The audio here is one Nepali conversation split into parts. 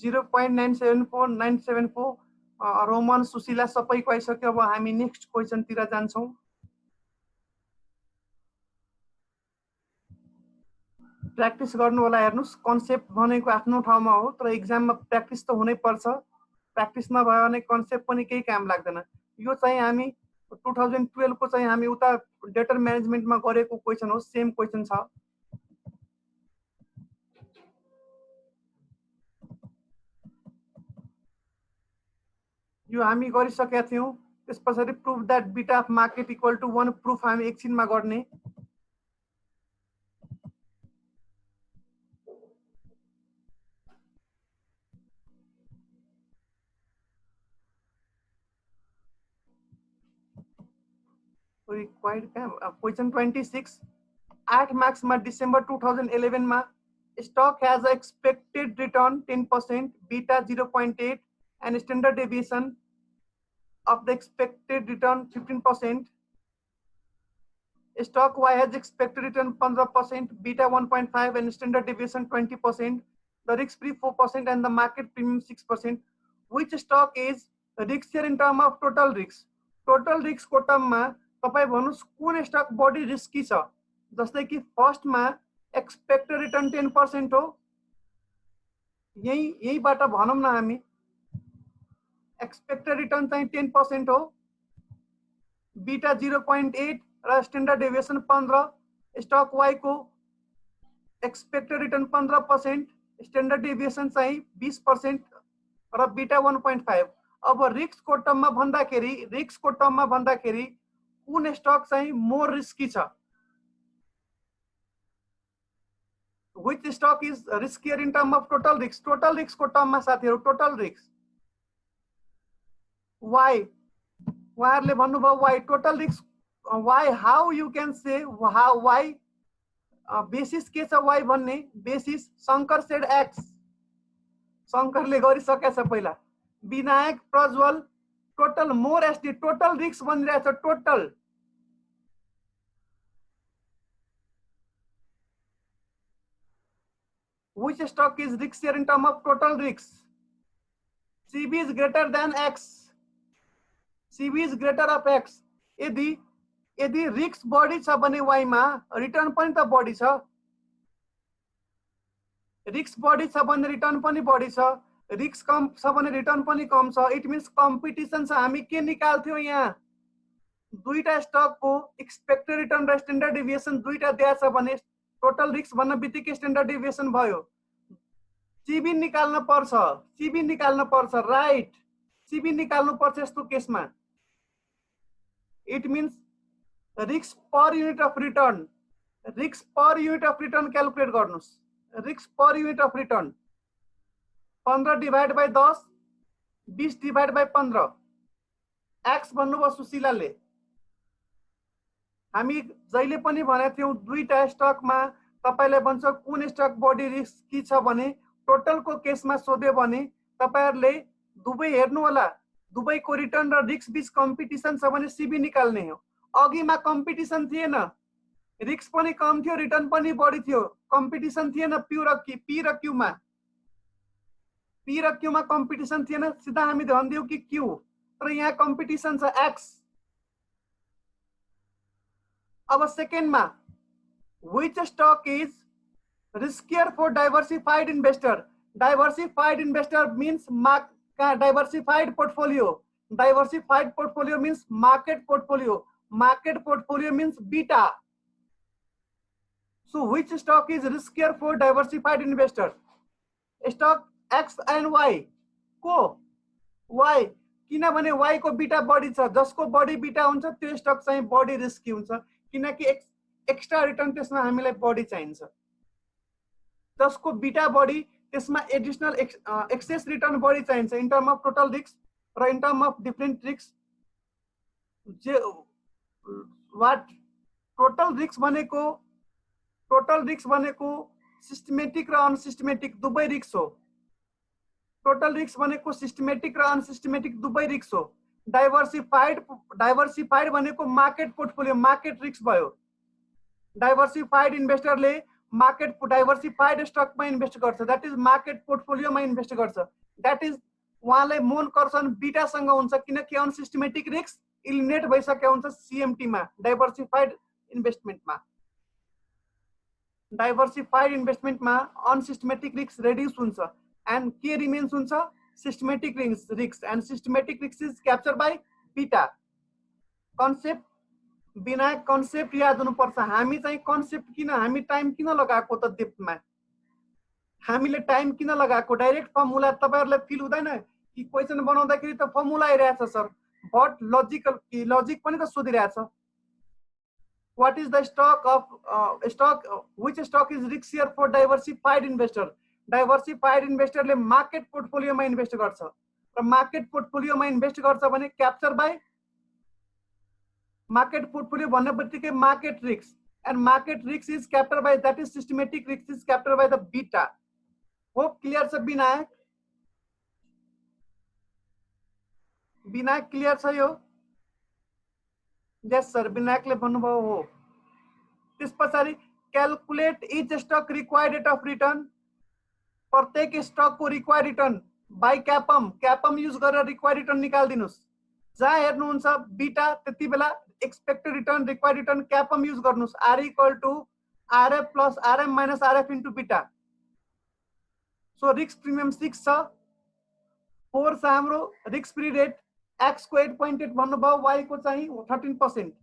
0.974 974 रोमन सुशीला सबैको आइसक्यो। अब हामी नेक्स्ट क्वेसन तिर जान्छौं। प्र्याक्टिस गर्नु होला। हेर्नुस्, कन्सेप्ट भनेको आफ्नो ठाउँमा हो, तर एक्जाममा प्र्याक्टिस त हुनै पर्छ। प्र्याक्टिस नभयो भने कन्सेप्ट पनि केही काम लाग्दैन। यो चाहिँ हामी 2012 को चाहिँ हामी उता डेटा म्यानेजमेन्टमा गरेको क्वेसन हो, सेम क्वेसन छ। यो हामी गरिसकेका थियौं। त्यसपछि proof that beta of market equal to 1 proof हामी एकछिनमा गर्ने। क्वेसन 26 8 मार्क्स में डिसेंबर 2011 में stock has expected return 10%, beta 0.8 and standard deviation of the expected return 15%. Stock Y has expected return 15%, beta 1.5 and standard deviation 20%, the risk free 4% and the market premium 6%. Which stock is riskier in term of total risk? Total risk को टर्म में तपाई भन्नुस् कुन स्टक बढी रिस्की छ? जस्तै कि फर्स्ट मा एक्सपेक्टेड रिटर्न 10% हो, यहीबाट भनौं न हामी एक्सपेक्टेड रिटर्न चाहिँ 10% हो, बीटा 0.8 र स्ट्यान्डर्ड डेभिएसन 15, स्टक वाई को एक्सपेक्टेड रिटर्न 15%, स्ट्यान्डर्ड डेभिएसन चाहिँ 20% र बीटा 1.5। अब रिस्क को टर्ममा भन्दाखेरि कुन स्टक चाहिँ मोर रिस्की छ? Which stock is riskier in term of total risk? Total risk को टर्ममा साथीहरु टोटल रिस्क why उहाँहरुले भन्नुभयो why total risk why how you can say how why basis के छ why भन्ने बेसिस शंकर सेड x शंकरले गरिसकेको छ पहिला Vinayak Prajwal total more ST total risk भनिरहेछ total which stock is riskier in term of total risk CB is greater than x CB is greater of x यदि रिस्क बढी छ भने y मा रिटर्न पनि त बढी छ रिस्क बढी छ भने रिटर्न पनि बढी छ रिस्क कम छ भने रिटर्न पनि कम छ इट मीन्स कम्पिटिसन छ हामी के निकाल्थ्यौ यहाँ दुईटा स्टक को एक्सपेक्टेड रिटर्न र स्ट्यान्डर्ड डेभिएसन दुईटा दिया छ भने टोटल रिस्क भन्न बित्तिकै स्ट्यान्डर्ड डेभिएसन भयो सीबी निकाल्न पर्छ राइट सीबी निकाल्नु पर्छ यस्तो केसमा it means risk per unit of return calculate गर्नुस् risk per unit of return 15 divide by 10 20 divide by 15 x भन्नुभयो सुशीलाले हामी जहिले पनि भनेको थियौ दुईटा स्टकमा तपाईले भन्छ कुन स्टक बढी रिस्की छ भने टोटल को केसमा सोध्यो भने तपाईहरुले दुबै हेर्नु होला दुबैको रिटर्न र रिस्क बीच कम्पिटिसन छ भने सीबी निकाल्ने हो अघिमा कम्पिटिसन थिएन रिस्क पनि कम थियो रिटर्न पनि बढी थियो कम्पिटिसन थिएन पी र क्यू मा कम्पिटिसन थिएन सिधा हामी भन्दियौ कि क्यू तर यहाँ कम्पिटिसन छ एक्स अब सेकेन्ड मा which stock is riskier for diversified investor means diversified portfolio means market portfolio means beta so which stock is riskier for diversified investor stock x and y को y किनभने y को बीटा बढी छ जसको बढी बीटा हुन्छ त्यो स्टक चाहिँ बढी रिस्की हुन्छ किनकि एक्स्ट्रा रिटर्न त्यसमा हामीलाई बढी चाहिन्छ जसको बीटा बढी त्यसमा एडिशनल एक्सेस रिटर्न बढी चाहिन्छ in term of total risk र in term of different risk जे व्हाट टोटल रिस्क भनेको सिस्टमेटिक र अनसिस्टमेटिक दुबै रिस्क हो टोटल रिस्क भनेको सिस्टमेटिक र अनसिस्टमेटिक दुबै रिस्क हो डाइभर्सिफाइड भनेको मार्केट पोर्टफोलियो मार्केट रिस्क भयो डाइभर्सिफाइड इन्भेस्टरले मार्केट डाइभर्सिफाइड स्टकमा इन्भेस्ट गर्छ, द्याट इज मार्केट पोर्टफोलियोमा इन्भेस्ट गर्छ, द्याट इज उहाँले मोन कर्सन बिटासँग हुन्छ किनकि अनसिस्टेमेटिक रिस्क इलिमिनेट भइसकेको हुन्छ सिएमटीमा, डाइभर्सिफाइड इन्भेस्टमेन्टमा। डाइभर्सिफाइड इन्भेस्टमेन्टमा अनसिस्टेमेटिक रिस्क रेड्युस हुन्छ एन्ड के रिमेन्स हुन्छ systematic risk and systematic risk is capture by बिटा। कन्सेप्ट विनायक कन्सेप्ट याद हुनुपर्छ। हामी चाहिँ कन्सेप्ट किन, हामी टाइम किन लगाएको त डेप्थमा, हामीले टाइम किन लगाएको? डाइरेक्ट फर्मुला तपाईहरुलाई फिल हुँदैन कि क्वेशन बनाउँदाखेरि त फर्मुला आइरहेछ सर, बट लजिक पनि त सोधिरहेछ। What is the stock of which stock is riskier for diversified investor? Diversified इन्भेस्टरले मार्केट पोर्टफोलियोमा इन्भेस्ट गर्छ र मार्केट पोर्टफोलियोमा इन्भेस्ट गर्छ भने क्याप्चर बाई मार्केट पोर्टफोलियो भन्ने बित्तिकै market risk and market risk is capture by that is systematic risk is capture by the beta. Hope clear छ विनायक? विनायक क्लियर छ यो? यस सर, विनायकले भन्नुभयो हो। त्यसपछि calculate each stock required rate of return, प्रत्येक स्टक को required return by CAPM use गरेर रिक्वायर्ड रिटर्न निकाल्दिनुस्। जहाँ हेर्नुहुन्छ बीटा त्यति बेला expected return required return CAPM use गर्नुस्, R equal to RF plus RM minus RF into beta. So risk premium 6 छ, 4 छ हाम्रो रिस्क फ्री रेट, एक्स को 8.8 भन्नुभयो, वाई को चाहिँ 13%।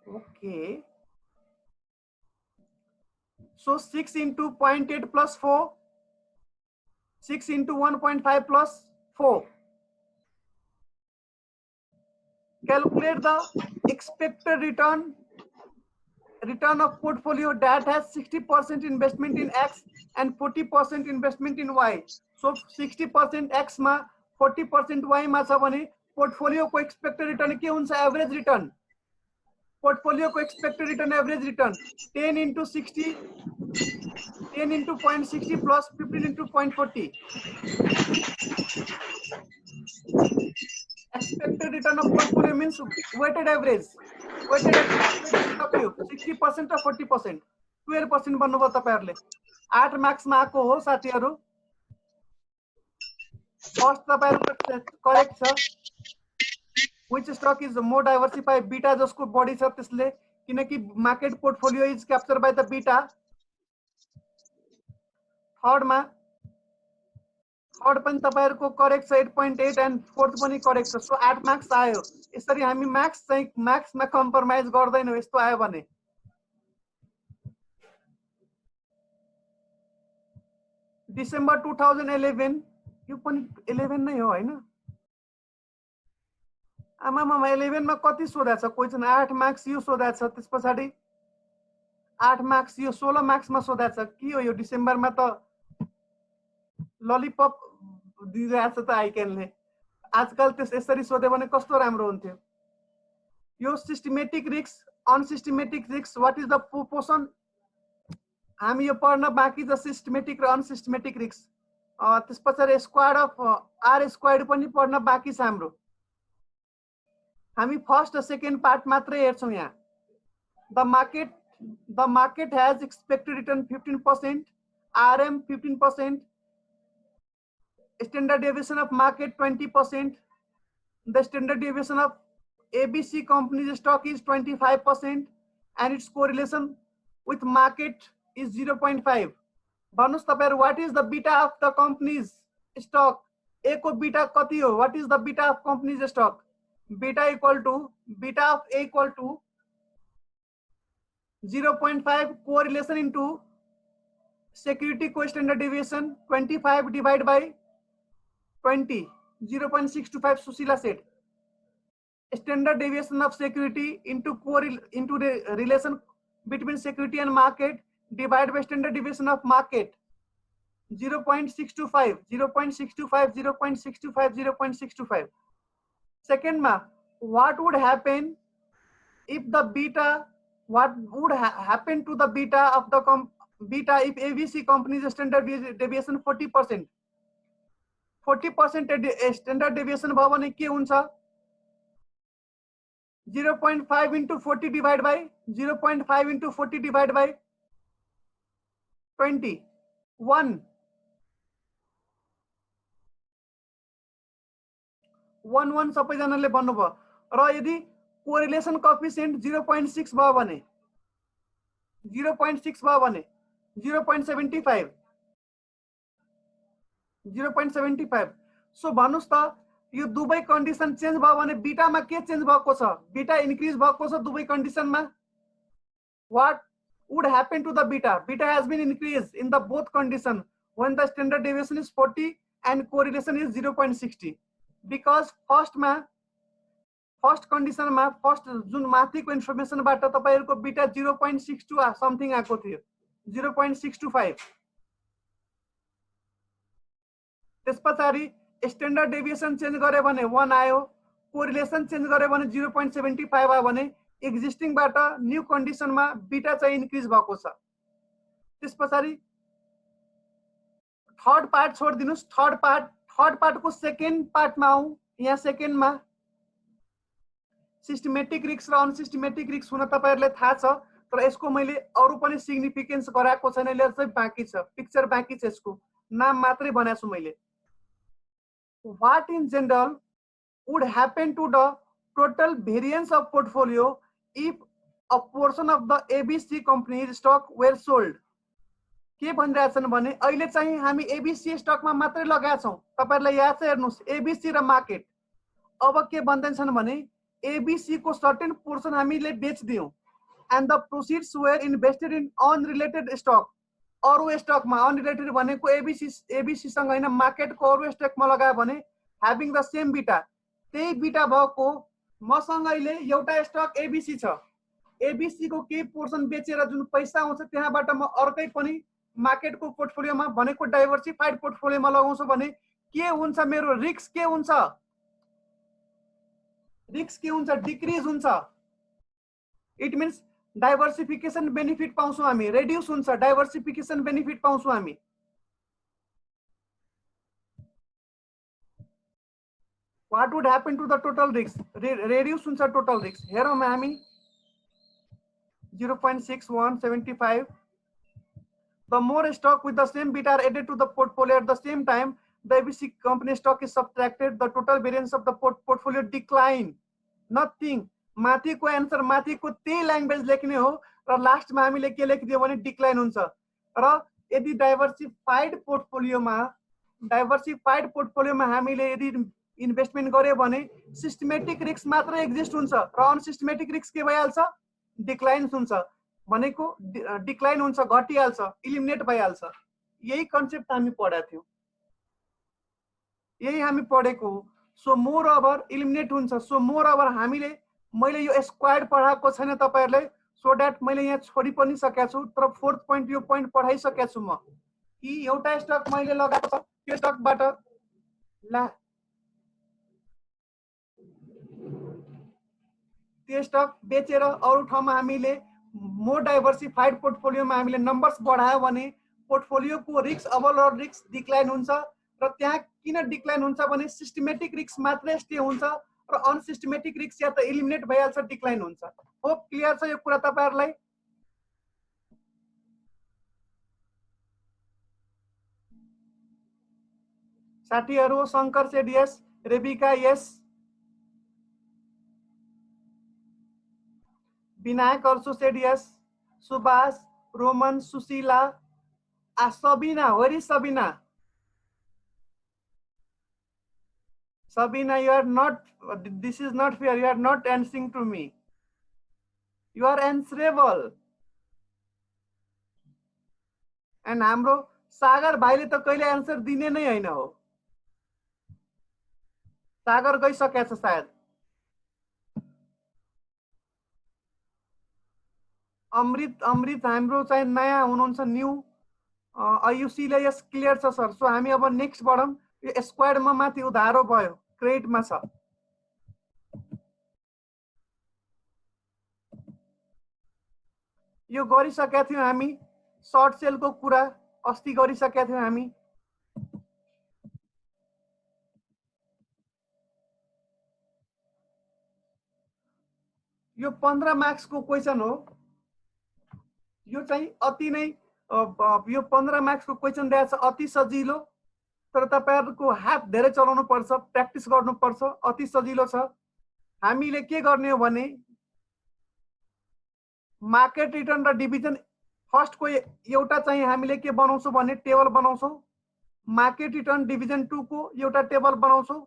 Okay, so 6 into 0.8 plus 4, 6 into 1.5 plus 4. Calculate the expected return of portfolio that has 60% investment in X and 40% investment in Y. So 60% X मा 40% Y मा छ भने पोर्टफोलियो को एक्सपेक्टेड रिटर्न के हुन्छ? Average return. पोर्टफोलियो को expected return average return 10 into 60, 10 into 0.60 plus 15 into 0.40. Expected return of portfolio means weighted average. Weighted average of you 60% or 40%, 12% भन्नुभयो तपाईहरुले। 8 मार्क्स मा आको हो साथीहरु। फर्स्ट तपाईहरुको करेक्ट छ। Which stock is more diversified? Beta जसको बढी छ त्यसले, किनकि market portfolio is capture by the beta. Third पनि तपाईहरुको करेक्ट छ 8.8 एन्ड फोर्थ पनि करेक्ट छ। सो 8 मार्क्स आयो। यसरी हामी मार्क्समा कम्प्रोमाइज गर्दैनौ यस्तो आयो भने। डिसेम्बर 2011, यो पनि 11 नै हो हैन? आमामा 11 मा कति सोधा छ क्वेशन? 8 मार्क्स यो सोधा छ, त्यसपछि 8 मार्क्स यो 16 मार्क्स मा सोधा छ। के हो यो? डिसेम्बर मा त ललिपप दिइरहेछ त आइक्यानले। आजकल त्यस यसरी सोध्यो भने कस्तो राम्रो हुन्थ्यो। यो systematic risk, unsystematic risk, what is the proportion? हामी यो पढ्न बाँकी छ सिस्टेमेटिक र अनसिस्टेमेटिक रिस्क। त्यसपछि स्क्वाड अफ आर स्क्वाड पनि पढ्न बाँकी छ हाम्रो। हामी फर्स्ट र सेकेन्ड पार्ट मात्रै हेर्छौं यहाँ। The market has expected return 15%, RM 15%, standard deviation of market 20%, the standard deviation of ABC company's stock is 25% and its correlation with market is 0.5. भन्नुस् तपाईहरु, what is the beta of the company's stock? A को beta कति हो? What is the beta of company's stock? Beta of A equal to 0.5 correlation into security co-standard deviation 25 divided by 20, 0.625. Susila said standard deviation of security into the relation between security and market divided by standard deviation of market 0.625, 0.625, 0.625, 0.625. Second ma, what would happen if the beta, what would happen to the beta of the beta if ABC company's standard deviation 40%? 40% standard deviation भयो भने के हुन्छ? 0.5 into 40 divided by 0.5 into 40 divided by 20. 1. 1 सबैजनाले भन्नुभयो र यदि कोरिलेसन कोएफिसिएन्ट 0.6 भयो भने 0.6 भयो भने 0.75 0.75 सो भन्नुस् त यो दुवै कन्डिसन चेन्ज भयो भने बीटामा के चेन्ज भएको छ बीटा इन्क्रिज भएको छ दुवै कन्डिसनमा what would happen to the beta has been increased in the both condition when the standard deviation is 40 and correlation is 0.60 because first कन्डिसनमा फर्स्ट जुन माथिको इन्फर्मेसनबाट तपाईहरुको बीटा 0.62 समथिङ आएको थियो 0.625 त्यसपछि स्ट्यान्डर्ड डेभिएसन चेन्ज गरे भने 1 आयो कोरिलेसन चेन्ज गरे भने 0.75 आयो भने एक्जिस्टिङ बाट न्यू कन्डिसनमा बीटा चाहिँ इन्क्रिज भएको छ त्यसपछि थर्ड पार्ट छोड्दिनुस् थर्ड पार्टको सेकेन्ड पार्टमा आऊ यहाँ सेकेन्डमा सिस्टमेटिक रिस्क र अनसिस्टमेटिक रिस्क हुन तपाईहरुले थाहा छ तर यसको मैले अरु पनि सिग्निफिकेन्स गराएको छैन यसले चाहिँ बाँकी छ पिक्चर बाँकी छ यसको नाम मात्रै बनाएको छु मैले what in general would happen to the total variance of portfolio if a portion of the ABC company's stock were sold के भनिरहेछन् भने अहिले चाहिँ हामी ABC स्टकमा मात्रै लगाएका छौं तपाईहरुलाई याद छ हेर्नुस् ABC र मार्केट अब के भन्दैछन् भने ABC को सर्टेन पोर्सन हामीले बेच्दियौ and the proceeds were invested in unrelated stock अरु स्टकमा अनरिलेटेड भनेको ABC सँग हैन मार्केटको अरु स्टकमा लगायो भने ह्याभिङ द सेम बीटा त्यही बीटा भएको मसँग अहिले एउटा स्टक ABC छ ABC को केही पोर्सन बेचेर जुन पैसा आउँछ त्यहाँबाट म अर्कै पनि मार्केटको पोर्टफोलियोमा भनेको डाइभर्सिफाइड पोर्टफोलियोमा लगाउँछु भने के हुन्छ मेरो रिस्क के हुन्छ डिक्रिज हुन्छ इट मीन्स डाइभर्सिफिकेसन बेनिफिट पाउँछौ हामी रेड्युस हुन्छ डाइभर्सिफिकेसन बेनिफिट पाउँछौ हामी what would happen to the total risk reduce हुन्छ total risk हेरौँ हामी 0.6175 the more stock with the same beta are added to the portfolio at the same time the ABC company stock is subtracted the total variance of the portfolio decline nothing माथिको एन्सर माथिको त्यही ल्याङ्ग्वेज लेख्ने हो र लास्टमा हामीले के लेखिदियो भने डिक्लाइन हुन्छ र यदि डाइभर्सिफाइड पोर्टफोलियोमा हामीले यदि इन्भेस्टमेन्ट गर्यो भने सिस्टमेटिक रिस्क मात्र एक्जिस्ट हुन्छ र अनसिस्टमेटिक रिस्क के भइहाल्छ डिक्लाइन हुन्छ भनेको डिक्लाइन हुन्छ घटिहाल्छ इलिमिनेट भइहाल्छ यही कन्सेप्ट हामी पढाएको थियौ यही हामी पढेको हो सो मोर ओभर इलिमिनेट हुन्छ सो मोर ओभर हामीले मैले यो स्क्वायर्ड पढाएको छैन तपाईहरुले सो दैट मैले यहाँ छोडी पनि सकेको छु तर फोर्थ पोइन्ट यो पोइन्ट पढाइसकेको छु म कि एउटा स्टक मैले लगाएको छ त्यो स्टकबाट ला त्यो स्टक बेचेर अरु ठाउँमा हामीले मोर डाइभर्सिफाइड पोर्टफोलियोमा हामीले नम्बर्स बढायो भने पोर्टफोलियोको रिस्क अबल र रिस्क डिक्लाइन हुन्छ र त्यहाँ किन डिक्लाइन हुन्छ भने सिस्टमेटिक रिस्क मात्रै स्टे हुन्छ र अनसिस्टमेटिक रिस्क या त इलिमिनेट भइहाल्छ डिक्लाइन हुन्छ होप क्लियर छ यो कुरा तपाईहरुलाई साथीहरु Shankar said yes Rebika yes Binayak also said yes Subhash Roman Sushila Sabina where is Sabina Sabina you are not this is not fair you are not answering to me you are answerable and हाम्रो सागर भाइले त कहिले आन्सर दिने नै हैन हो सागर गइसकेछ सायद अमृत हाम्रो चाहिँ नयाँ हुनुहुन्छ न्यू आयुषी ले यस क्लियर छ सर सो हामी अब नेक्स्ट बढौं यो स्क्वायर्ड मा माथि उधारो भयो क्रेडिट मा छ यो गरिसकेका थियौ हामी शॉर्ट सेल को कुरा अस्ति गरिसकेका थियौ हामी यो 15 मार्क्स को क्वेशन हो। यो चाहिँ अति नै यो 15 मार्क्स को क्वेशन दिएको छ, अति सजिलो, तर तपाईहरुको हात धेरै चलाउनु पर्छ, प्र्याक्टिस गर्नु पर्छ। अति सजिलो छ। हामीले के गर्ने हो भने मार्केट रिटर्न र डिभिजन फर्स्ट को एउटा चाहिँ हामीले के बनाउँछौं भने टेबल बनाउँछौं। मार्केट रिटर्न डिभिजन 2 को एउटा टेबल बनाउँछौं।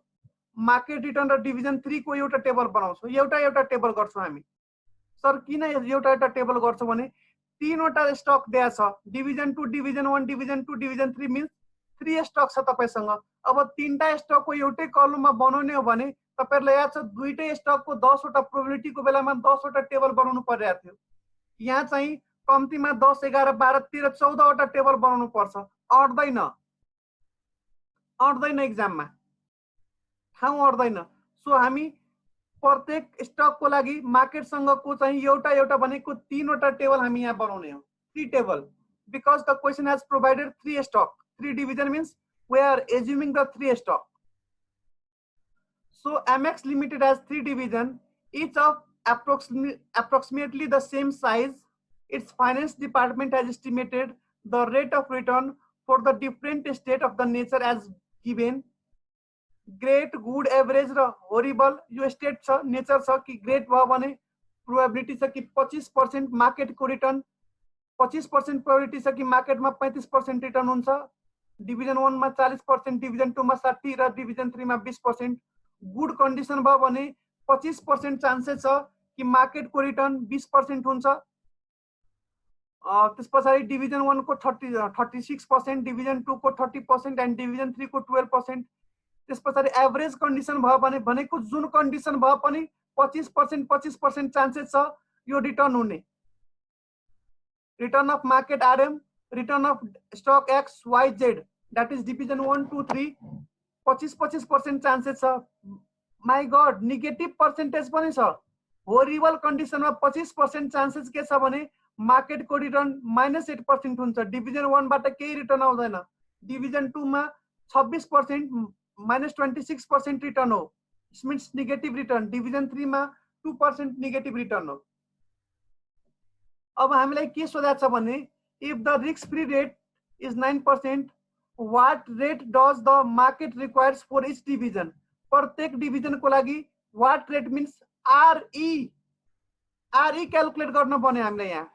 मार्केट रिटर्न र डिभिजन 3 को एउटा टेबल बनाउँछौं। एउटा टेबल गर्छौं हामी। सर किन एउटा टेबल गर्छौं भने तीनवटा स्टक दिया छ। Division 2, division 1, division 2, division 3 means 3 stock छ तपाईसँग। अब तीनटा स्टक को एउटै कलममा बनाउने हो भने तपाईहरुलाई याद छ दुईटै स्टक को 10 वटा प्रोबेबिलिटी को बेलामा 10 वटा टेबल बनाउनु परिरहेको थियो। यहाँ चाहिँ कम्तीमा 10, 11, 12, 13, 14 वटा टेबल बनाउनु पर्छ। अट्दैन एक्जाममा, ठाउँ अट्दैन। सो हामी प्रत्येक स्टक को लागि मार्केट सँगको चाहिँ एउटा भनेको 3 वटा टेबल हामी यहाँ बनाउने हो। 3 table, because the question has provided 3 stock, 3 division means we are assuming the 3 stock. So MX Limited has 3 division, each of approximately the same size. Its finance department has estimated the rate of return for the different state of the nature as given. Great, good, average र horrible यो स्टेट छ, नेचर छ कि ग्रेट भयो भने प्रोबेबिलिटी छ कि 25% मार्केट को रिटर्न, 25% प्रोबेबिलिटी छ कि मार्केटमा 35% रिटर्न हुन्छ। डिभिजन 1 मा 40%, डिभिजन 2 मा 60 र डिभिजन 3 मा 20%। गुड कन्डिसन भयो भने 25% चान्सेस छ कि मार्केट को रिटर्न 20% हुन्छ। त्यसपछि डिभिजन 1 को 36%, डिभिजन 2 को 30% एन्ड डिभिजन 3 को 12%। त्यसपछि एभरेज कन्डिसन भयो भने भनेको जुन कन्डिसन भयो पनि 25% चान्सेस छ यो रिटर्न हुने। Return of market RM, return of stock X Y Z, that is division 1, 2, 3, 25% chances छ। माई गॉड, नेगेटिभ पर्सेन्टेज पनि छ। होरिबल कन्डिसनमा 25% चान्सेस के छ भने मार्केट को रिटर्न -8% हुन्छ। डिभिजन 1 बाट केही रिटर्न आउँदैन। डिभिजन 2 मा 26% -26% रिटर्न हो, it means negative return. Division 3 मा 2% नेगेटिभ रिटर्न हो। अब हामीलाई के सोधेको छ भने if the risk free rate is 9%, what rate does the market requires for each division. प्रत्येक डिभिजन को लागि what rate means RE calculate गर्न भन्यो हामीले यहाँ।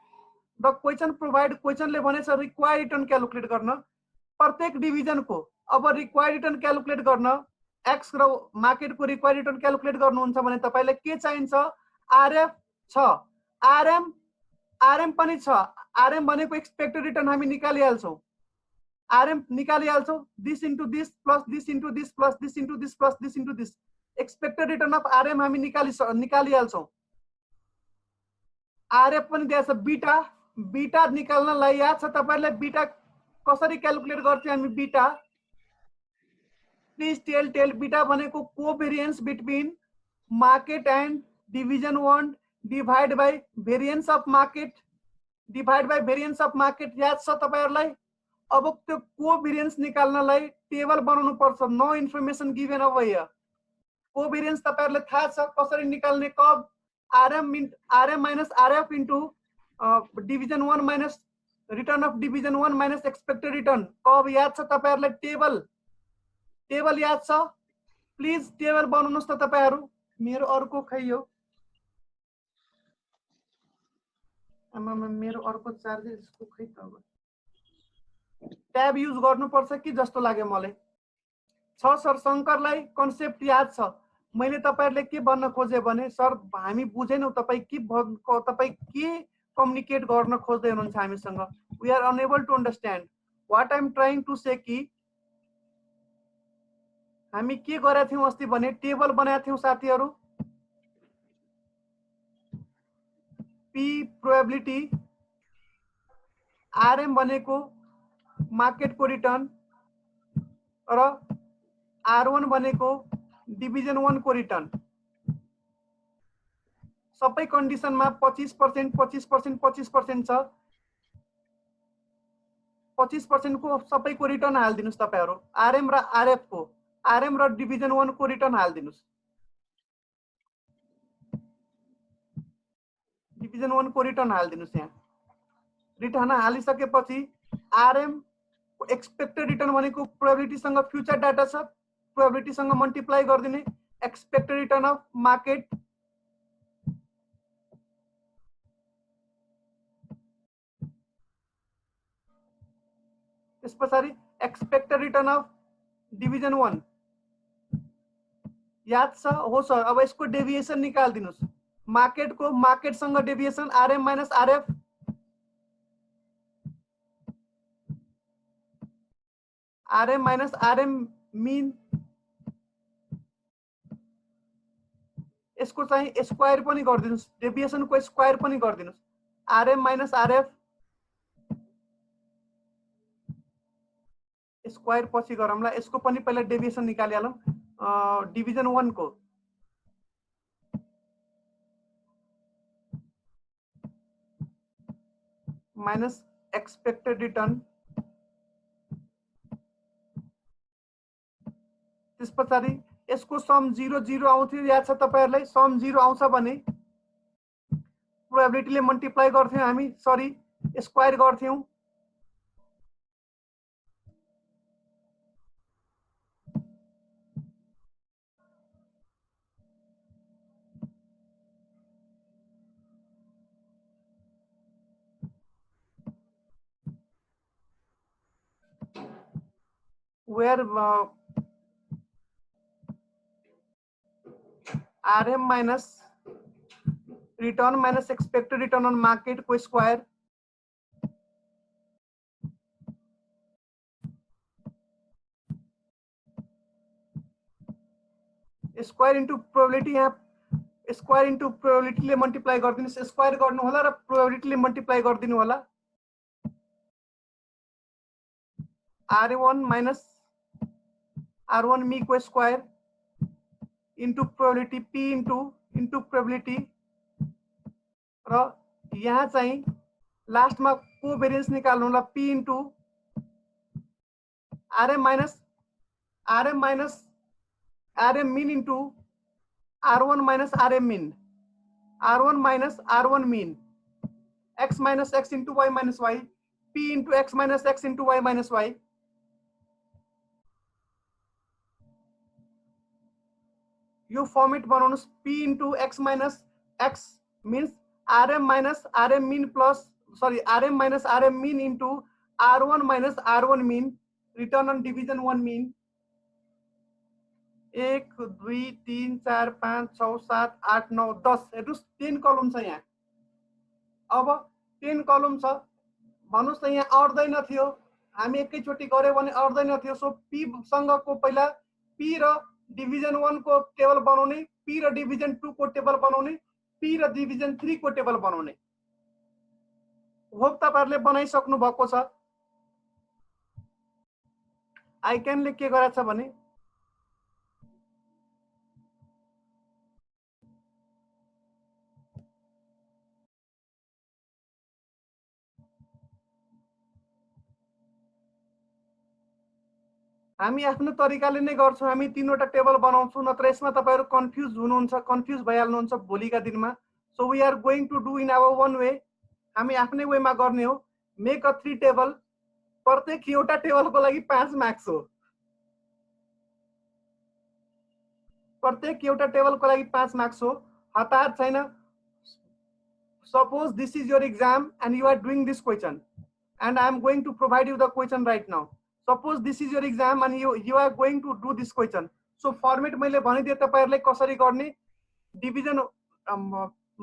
द क्वेशन प्रोवाइड, क्वेशनले भनेछ रिक्वायर्ड रिटर्न क्यालकुलेट गर्न प्रत्येक डिभिजन को। अब रिक्वायर्ड रिटर्न क्यालकुलेट गर्न एक्स र मार्केट को रिक्वायर्ड रिटर्न क्यालकुलेट गर्नुहुन्छ भने तपाईलाई के चाहिन्छ? आरएफ छ, आरएम पनि छ। आरएम भनेको एक्सपेक्टेड रिटर्न हामी निकालिहाल्छौं। आरएम निकालिहाल्छौं, this into this plus this into this plus this into this plus this into this. Expected return of RM हामी निकालिहाल्छौं। आरएफ पनि दिएको छ। बीटा निकाल्नलाई याद छ तपाईहरुलाई बीटा कसरी क्यालकुलेट गर्थ्यौं हामी? बीटा प्लिज टेल बीटा भनेको covariance between market and division 1 divide by variance of market, divide by variance of market याद छ तपाईहरुलाई? अब त्यो कोभेरियन्स निकाल्नलाई टेबल बनाउनु पर्छ। No information given over here. Covariance तपाईहरुलाई थाहा छ कसरी निकाल्ने? Cov RM minus RF into division 1 minus return of division 1 minus expected return. Cov याद छ तपाईहरुलाई? टेबल याद छ? प्लिज टेबल बनाउनुस् त तपाईहरु। मेरो अर्को खै हो, मेरो अर्को चार्जर यसको खै त। अब ट्याब युज गर्नुपर्छ कि जस्तो लाग्यो मलाई। छ सर, शंकरलाई कन्सेप्ट याद छ। मैले तपाईहरुले के भन्न खोजे भने सर हामी बुझेनौ तपाई के कम्युनिकेट गर्न खोज्दै हुनुहुन्छ हामीसँग। We are unable to understand what I am trying to say कि हामी के गरेका थियौं अस्ति भने टेबल बनाएका थियौं साथीहरु। पी प्रोबेबिलिटी, आरएम भनेको मार्केट को रिटर्न र आर1 भनेको डिभिजन 1 को रिटर्न। सबै कन्डिसनमा 25% 25% 25% छ। 25% को सबैको रिटर्न हाल्दिनुस् तपाईहरु। आरएम र आरएफ को, आरएम र डिभिजन 1 को रिटर्न हाल्दिनुस्। डिभिजन 1 को रिटर्न हालिदिनुस्। यहाँ रिटर्न हालिसकेपछि आरएम एक्सपेक्टेड रिटर्न भनेको प्रोबेबिलिटीसँग फ्युचर डाटा छ, प्रोबेबिलिटीसँग मल्टिप्लाई गरिदिने एक्सपेक्टेड रिटर्न अफ मार्केट त्यसपछि एक्सपेक्टेड रिटर्न अफ डिभिजन 1 याद छ हो सर। अब यसको डेभिएसन निकालिदिनुस्। मार्केटको मार्केटसँग deviation RM minus RF RM minus RM mean यसको चाहिँ स्क्वायर पनि गरिदिनुस्, डेभिएसनको स्क्वायर पनि गरिदिनुस्। आरएम माइनस आरएफ स्क्वायर पछि गरौँला। यसको पनि पहिला डेभिएसन निकालिहालौँ। डिभिजन 1 को माइनस एक्सपेक्टेड रिटर्न त्यसपछि यसको सम 0 0 आउँथ्यो। याद छ तपाईहरुलाई? सम 0 आउँछ भने प्रोबेबिलिटीले मल्टिप्लाई गर्थ्यौं हामी, सरी स्क्वायर गर्थ्यौं। where RM minus return minus expected return on market को स्क्वायर स्क्वायर इन्टु प्रोबेबिलिटी, यहाँ स्क्वायर इन्टु प्रोबेबिलिटीले मल्टिप्लाई गरिदिनुस्। स्क्वायर गर्नु होला र प्रोबेबिलिटीले मल्टिप्लाई गरिदिनु होला। R1 माइनस R1 मी को square into probability P into probability र यहाँ चाहिँ लास्टमा कोभेरियन्स निकाल्नु होला P into RM minus RM mean into R1 minus RM mean, R1 minus R1 mean, X minus X into Y minus Y, P into X minus X into Y minus Y। यो फर्मेट बनाउनुस्। P into X minus X means RM minus RM mean plus sorry RM minus RM mean into R1 minus R1 mean return on division 1 mean. 1 2 3 4 5 6 7 8 9 10 हेर्नुस् 10 कलम छ यहाँ। अब 10 कलम छ भन्नुस् त यहाँ अट्दैन थियो, हामी एकैचोटी गर्यो भने अट्दैन थियो। सो P सँगको पहिला P र डिभिजन 1 को टेबल बनाउने, P र डिभिजन 2 को टेबल बनाउने, P र डिभिजन 3 को टेबल बनाउने। होप तपाईहरुले बनाइसक्नु भएको छ। आइक्यानले के गरेछ भने हामी आफ्नो तरिकाले नै गर्छौं। हामी तीनवटा टेबल बनाउँछौं, नत्र यसमा तपाईहरु कन्फ्युज हुनुहुन्छ, कन्फ्युज भइहाल्नुहुन्छ भोलिका दिनमा। So we are going to do in our own way. हामी आफ्नै वेमा गर्ने हो। Make a 3 table. प्रत्येक एउटा टेबलको लागि 5 मार्क्स हो। प्रत्येक एउटा टेबलको लागि 5 मार्क्स हो। हतार छैन। Suppose this is your exam and you are doing this question and I am going to provide you the question right now. Suppose this is your exam and you are going to do this question. So format मैले भनिदिए तपाईहरुलाई कसरी गर्ने। डिभिजन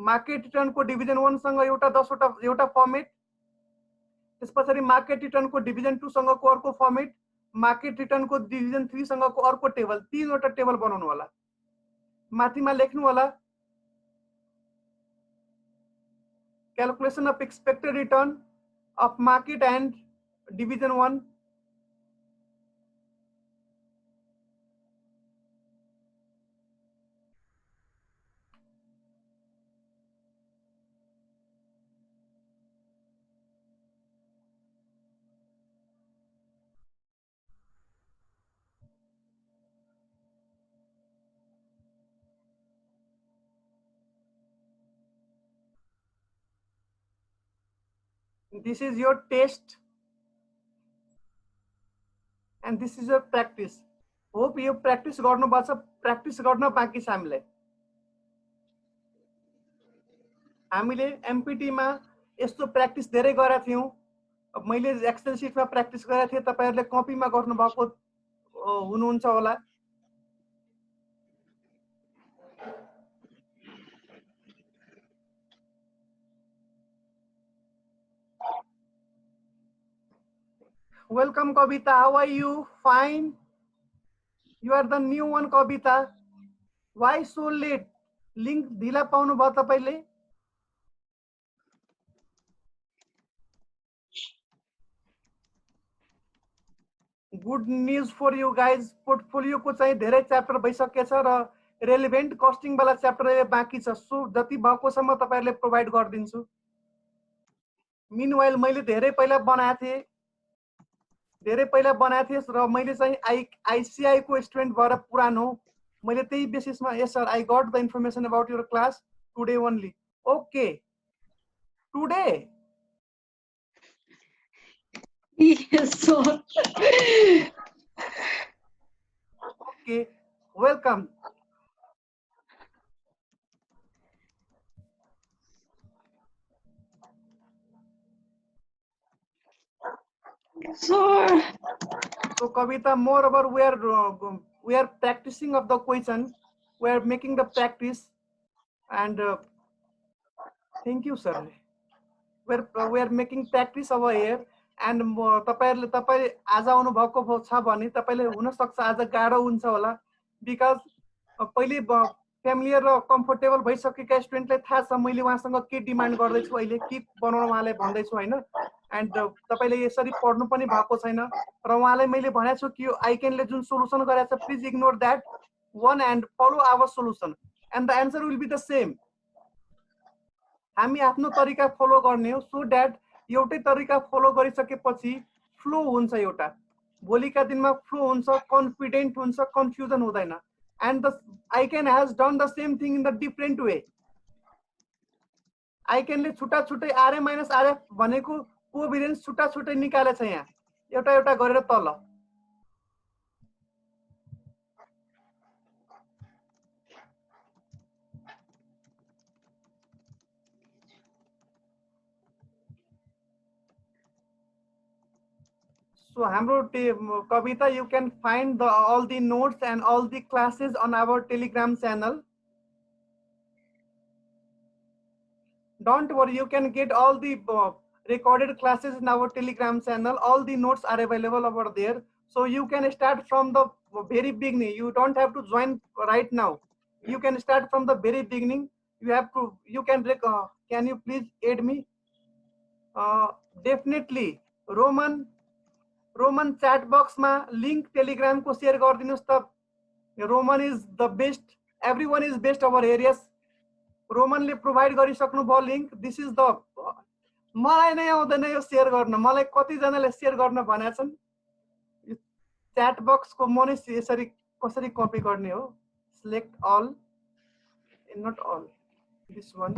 मार्केट रिटर्न को डिभिजन 1 सँग एउटा 10 वटा एउटा फर्मेट, त्यसपछि मार्केट रिटर्न को डिभिजन 2 सँग को अर्को फर्मेट, मार्केट रिटर्न को डिभिजन 3 सँग को अर्को टेबल, तीनवटा टेबल बनाउनु होला। माथिमा लेख्नु होला calculation of expected return of market and division 1, This is your test and this is your practice. Hope you practice गर्नु पर्छ, practice गर्न बाँकी छ हामीले. हामीले MPT मा यस्तो practice धेरै गरेका थियौं. मैले एक्सेल शीट मा practice गरेका थिए, तपाईहरुले कपी मा गर्नु भएको हुनुहुन्छ होला. Welcome Kavita, how are you? Fine. You are the new one Kavita. Why so late? Link ढिला पाउनु भयो तपाईले? Good news for you guys. Portfolio को चाहिँ धेरै च्याप्टर भइसकेछ र रेलेभेन्ट कस्टिङ वाला च्याप्टर बाँकी छ. सो जति भएको छ म तपाईहरुले प्रोवाइड गर्दिन्छु. Meanwhile मैले धेरै पहिला बनाएको थिए र मैले चाहिँ ICI को स्टुडेन्ट भएर पुरानो मैले त्यही बेसिसमा यस sir I got the information about your class today only. Okay. Today? Yes, sir. Okay. Welcome. Sir. So Kavita, moreover, we are practicing of the question. We are making the practice, and thank you, sir. We are making practice over here, and तपाईले आज आउनु भएको छ भने तपाईले हुन सक्छ आज गाह्रो हुन्छ होला, because पहिले फ्यामिलियर र कम्फर्टेबल भइसकेका स्टुडेन्टले थाहा छ मैले उहाँसँग के डिमान्ड गर्दै छु, अहिले के बनाउन उहाँलाई भन्दै छु हैन. एन्ड तपाईले यसरी पढ्नु पनि भएको छैन र उहाँलाई मैले भनेको छु कि आइकेनले जुन सोलुसन गरेको छ please ignore that one and follow our solution and the answer will be the same. हामी आफ्नो तरिका फलो गर्ने हो so that एउटै तरिका फलो गरिसकेपछि फ्लो हुन्छ, एउटा भोलिका दिनमा फ्लो हुन्छ, कन्फिडेन्ट हुन्छ, कन्फ्युजन हुँदैन. and the ICANN has done the same thing in the different way. ICANN ले छुट्टा छुट्टै RA minus RF भनेको कोभिरेन्स छुट्टा छुट्टै निकालेछ यहाँ एउटा एउटा गरेर तल. So हाम्रो Kavita, you can find all the notes and all the classes on our Telegram channel. Don't worry, you can get all the recorded classes in our Telegram channel. All the notes are available over there. So you can start from the very beginning. You don't have to join right now. You can start from the very beginning. You can you please aid me? Definitely. Roman chat box ma link Telegram ko share गरिदिनुस् त. Roman is the best. Everyone is best over areas. Roman ले provide गरिसक्नु भयो link. This is the मलाई नै आउँदैन यो शेयर गर्न. मलाई कति जनाले शेयर गर्न भनेका छन्. Chat box को म नै यसरी कसरी कपी गर्ने हो? Select all. Not all. This one.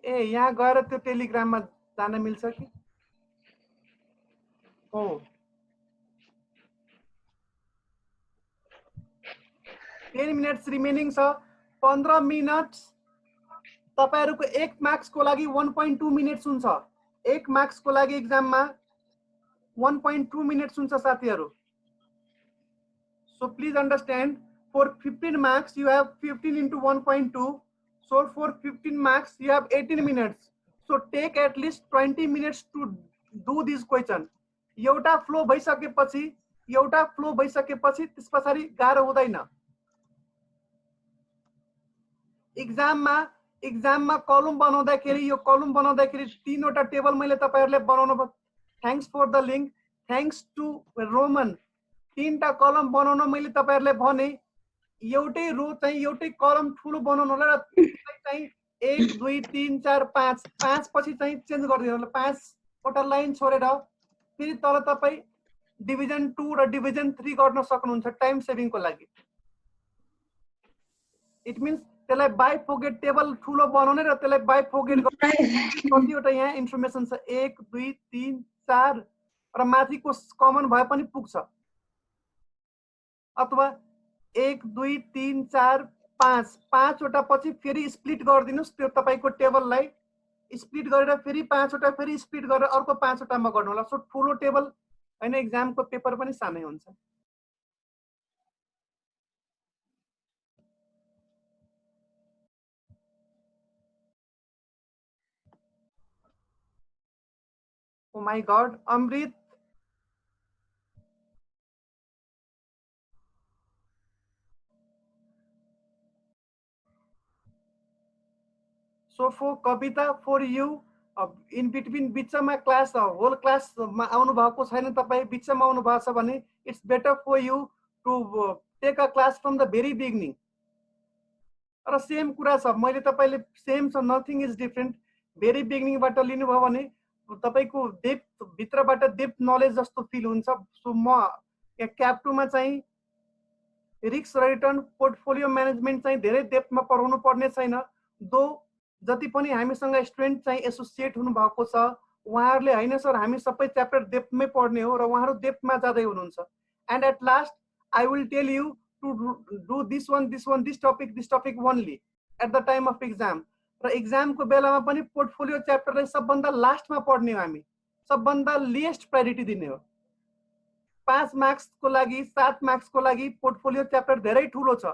ए यहाँ गएर त्यो Telegram मा जान मिल्छ कि? Oh. 10 minutes remaining छ. 15 minutes. तपाईहरुको 1 मार्क्स को लागि 1.2 मिनेट्स हुन्छ. 1 मार्क्स को लागि एक्जाम मा 1.2 मिनेट्स हुन्छ साथीहरु. So please understand, for 15 marks you have 15 into 1.2. So for 15 marks you have 18 minutes. So take at least 20 minutes to do this question. एउटा फ्लो भइसकेपछि त्यसपछि गाह्रो हुँदैन. एक्जाममा कलम बनाउँदाखेरि यो कलम बनाउँदाखेरि तीनवटा टेबल मैले तपाईहरुले बनाउनु भयो. Thanks for the link. Thanks to Roman. तीनटा कलम बनाउन मैले तपाईहरुले भने. एउटै रो चाहिँ एउटै कलम ठुलो बनाउनु होला र चाहिँ 1 2 3 4 5 5 पछि चाहिँ चेन्ज गरिदिनु होला. 5 वटा लाइन छोडेर फेरि तल तपाई डिभिजन 2 र डिभिजन 3 गर्न सक्नुहुन्छ टाइम सेभिङ को लागि. इट मीन्स त्यसलाई बाइफोगेट टेबल ठुलो बनाउने र त्यसलाई बाइफोगेट कतिवटा यहाँ इन्फर्मेसन छ 1 2 3 4 र माथिको कमन भए पनि पुग्छ अथवा 1 2 3 4 5 पाँचवटा पछि फेरि स्प्लिट गरिदिनुस् त्यो तपाईको टेबललाई स्प्लिट गरेर फेरि पाँचवटा फेरि स्प्लिट गरेर अर्को पाँचवटामा गर्नु होला सो ठुलो टेबल हैन एक्जामको पेपर पनि सानै हुन्छ Oh my God, Amrit. So for Kavita, for you, in between बिचमा क्लास होल क्लासमा आउनु भएको छैन तपाई बिचमा आउनु भएको छ भने it's better for you to take a class from the very beginning. र सेम कुरा छ मैले तपाईले सेम छ नथिङ इज डिफरेन्ट भेरी बिगिनिङबाट लिनुभयो भने तपाईको डेप्थ भित्रबाट डेप्थ नलेज जस्तो फिल हुन्छ सो म क्याप 2 मा चाहिँ रिस्क रिटर्न पोर्टफोलियो म्यानेजमेन्ट चाहिँ धेरै डेप्थमा पढाउनु पर्ने छैन दो जति पनि हामीसँग स्टुडेन्ट चाहिँ एसोसिएट हुनु भएको छ उहाँहरूले हैन सर हामी सबै च्याप्टर डेप्थमै पढ्ने हो र उहाँहरू डेप्थमा जाँदै हुनुहुन्छ and at last I will tell you to do this topic only at the time of exam र एक्जामको बेलामा पनि पोर्टफोलियो च्याप्टरलाई सबभन्दा लास्टमा पढ्ने हो हामी सबभन्दा लिएस्ट प्रायोरिटी दिने हो 5 मार्क्स को लागि 7 मार्क्स को लागि पोर्टफोलियो च्याप्टर धेरै ठुलो छ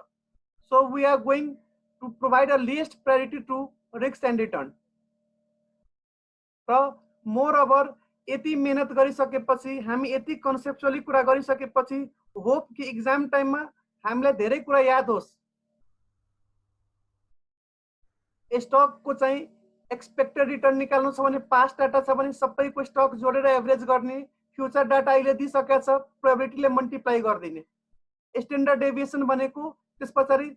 so we are going to provide a least priority to risk and return र मोर ओभर यति मेहनत गरिसकेपछि हामी यति कन्सेप्चुअली कुरा गरिसकेपछि होप कि एक्जाम टाइममा हामीलाई धेरै कुरा याद होस् स्टकको चाहिँ एक्सपेक्टेड रिटर्न निकाल्नु छ भने पास्ट डाटा छ भने सबैको स्टक जोडेर एभरेज गर्ने फ्युचर डाटा अहिले दिइसकेको छ प्रोबेबिलिटीले मल्टिप्लाई गरिदिने स्ट्यान्डर्ड डेभिएसन भनेको त्यसपछि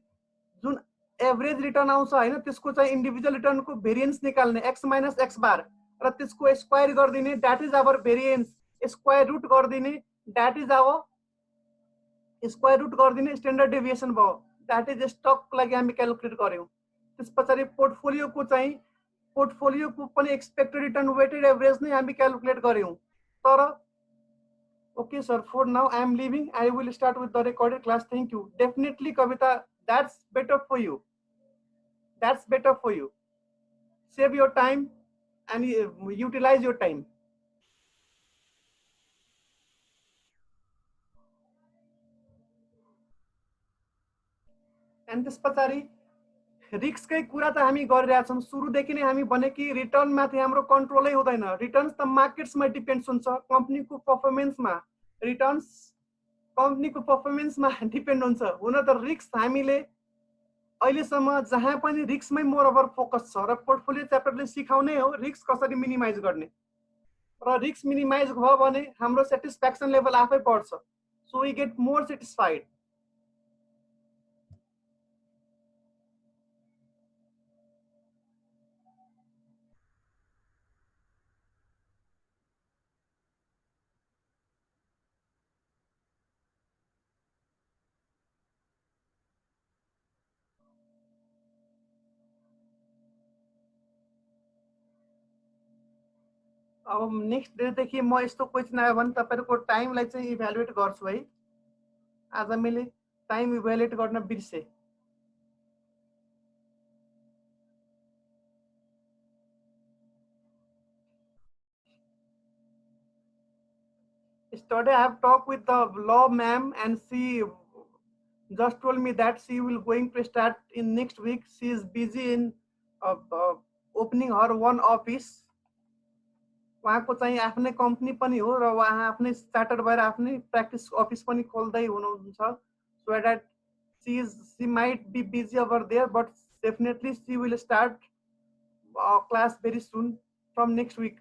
जुन एभरेज रिटर्न आउँछ हैन त्यसको चाहिँ इन्डिभिजुअल रिटर्नको भेरिएन्स निकाल्ने x माइनस x बार र त्यसको स्क्वायर गरिदिने that is our variance square root गरिदिने that is our square root गरिदिने स्ट्यान्डर्ड डेभिएसन भयो दैट इज स्टकको लागि हामी क्याल्कुलेट गर्यौं त्यसपछि पोर्टफोलियोको चाहिँ पोर्टफोलियोको पनि एक्सपेक्टेड रिटर्न वेटेड एभरेज नै हामी क्याल्कुलेट गर्यौं तर okay sir for now I am leaving I will start with the recorded class thank you definitely Kavita that's better for you save your time and utilize your time and त्यसपछि रिस्ककै कुरा त हामी गरिरहेका छौं सुरुदेखि नै हामी भने कि रिटर्न माथि हाम्रो कन्ट्रोलै हुँदैन रिटर्न्स त मार्केट्समा डिपेन्ड्स हुन्छ कम्पनीको परफर्मेन्समा रिटर्न्स कम्पनीको परफर्मेन्समा डिपेन्ड हुन्छ हुन त रिस्क हामीले अहिलेसम्म जहाँ पनि रिस्कमै मोर ओभर फोकस छ र पोर्टफोलियो च्याप्टरले सिकाउने हो रिस्क कसरी मिनिमाइज गर्ने र रिस्क मिनिमाइज भयो भने हाम्रो सेटिस्फ्याक्सन लेभल आफै बढ्छ so we get more satisfied अब नेक्स्ट डेदेखि म यस्तो क्वेसन आयो भने तपाईहरुको टाइमलाई चाहिँ इभ्यालुएट गर्छु है आज मैले टाइम इभ्यालुएट गर्न बिर्से Yesterday I have talked with the law ma'am and she just told me that she will going to start in next week. She is busy in opening her one office. उहाँको चाहिँ आफ्नै कम्पनी पनि हो र उहाँ आफ्नै चार्टर्ड भएर आफ्नै प्र्याक्टिस अफिस पनि खोल्दै हुनुहुन्छ so that she might be busy over there but definitely she will start class very soon from next week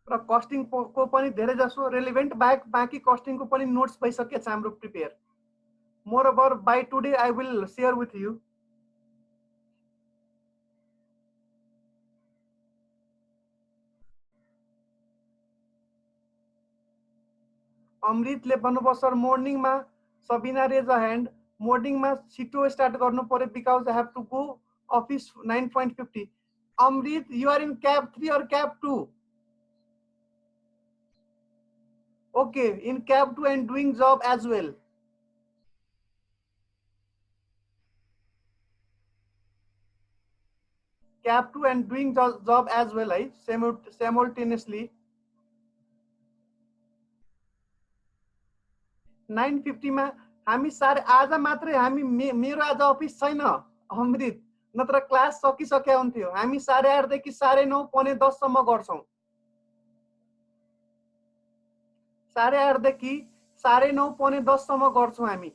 र कस्टिङ को पनि धेरै जसो रेलेभेन्ट बाँकी कस्टिङ को पनि नोट्स भइसकेको छ हाम्रो prepare moreover by today I will share with you अमृतले भन्नुभयो सर मोर्निङमा सबिना रेज अ ह्यान्ड मोर्निङमा छिटो स्टार्ट गर्नु पर्यो because I have to go office 9:50. Amrit, you are in cab 3 or cab 2? Okay, in cab 2 and doing job as well. Cab 2 and doing job as well, right? Simultaneously. 9:50 मा हामी आज मात्रै हामी मेरो आज अफिस छैन अमृत, नत्र क्लास सकिसक्या हुन्थ्यो. हामी 8:30 देखि 9:30 पौने 10 सम्म गर्छौं. 8:30 देखि 9:30 पौने 10 सम्म गर्छौं हामी.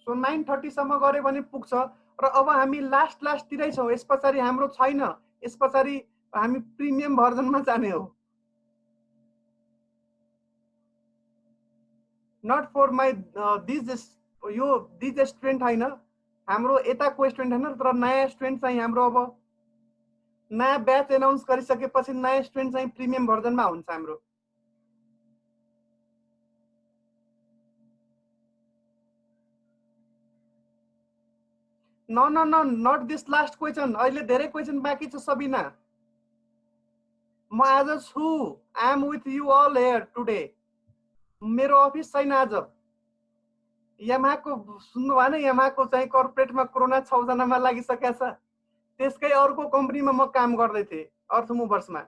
सो 9:30 सम्म गरे भने पुग्छ. र अब हामी लास्टतिरै छौं. यस पछाडि हाम्रो छैन. यस पछाडि हामी प्रिमियम भर्जनमा जाने हो. Not for my this student होइन, हाम्रो यताको स्टुडेन्ट होइन, तर नयाँ स्टुडेन्ट चाहिँ हाम्रो अब नयाँ ब्याच एनाउन्स गरिसकेपछि नयाँ स्टुडेन्ट चाहिँ प्रिमियम भर्जनमा हुन्छ हाम्रो. No, not this last question. अहिले धेरै क्वेसन बाँकी छ सबिना. म आज छु. I am with you all here today. मेरो अफिस छैन आज. यामाहाको सुन्नु भएन, यामाहाको चाहिँ कर्पोरेटमा कोरोना 6 जनामा लागिसकेको छ. त्यसकै अर्को कम्पनीमा म काम गर्दै थिएँ अर्थ मुभर्समा.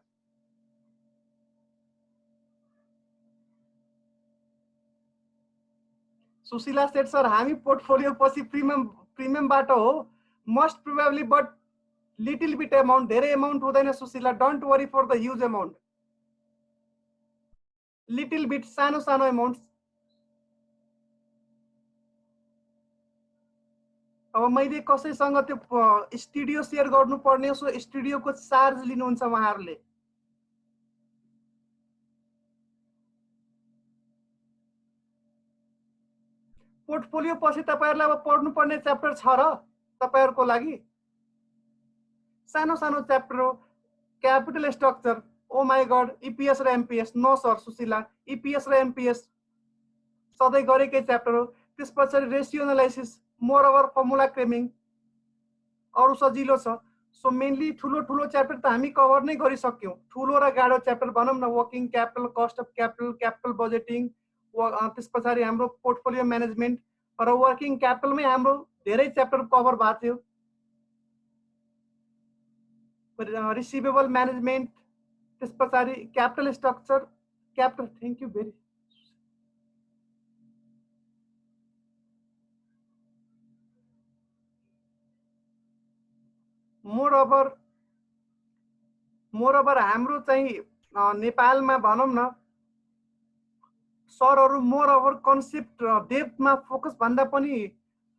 सुशीला सेठ सर, हामी पोर्टफोलियो पछि प्रिमियमबाट हो most probably, but little bit amount, धेरै अमाउन्ट हुँदैन Sushila. Don't worry for the huge amount. Little bit, सानो सानो अमाउन्ट. अब मैले कसैसँग त्यो स्टुडियो सेयर गर्नुपर्ने, सो स्टुडियोको चार्ज लिनुहुन्छ उहाँहरूले. पोर्टफोलियो पछि तपाईहरुलाई अब पढ्नुपर्ने च्याप्टर छ र तपाईहरुको लागि. सानो सानो च्याप्टर हो. Capital structure, oh my God, EPS र MPS. No sir Sushila, EPS र एमपीएस सधैँ गरेकै च्याप्टर हो. त्यसपछि ratio analysis, moreover formula cramming, अरु सजिलो छ. सो मेनली ठुलो ठुलो च्याप्टर त हामी कभर नै गरिसक्यौं. ठुलो र गाढो च्याप्टर भनौं न, working capital, cost of capital, capital budgeting, त्यसपछि हाम्रो पोर्टफोलियो म्यानेजमेन्ट र वर्किङ क्यापिटलमै हाम्रो धेरै च्याप्टर कभर भएको थियो. रिसिभेबल म्यानेजमेन्ट, त्यसपछि capital structure, capital. Thank you very. Moreover हाम्रो चाहिँ नेपालमा भनौं न सरहरु मोरओभर कन्सेप्ट डेप्थमा फोकस भन्दा पनि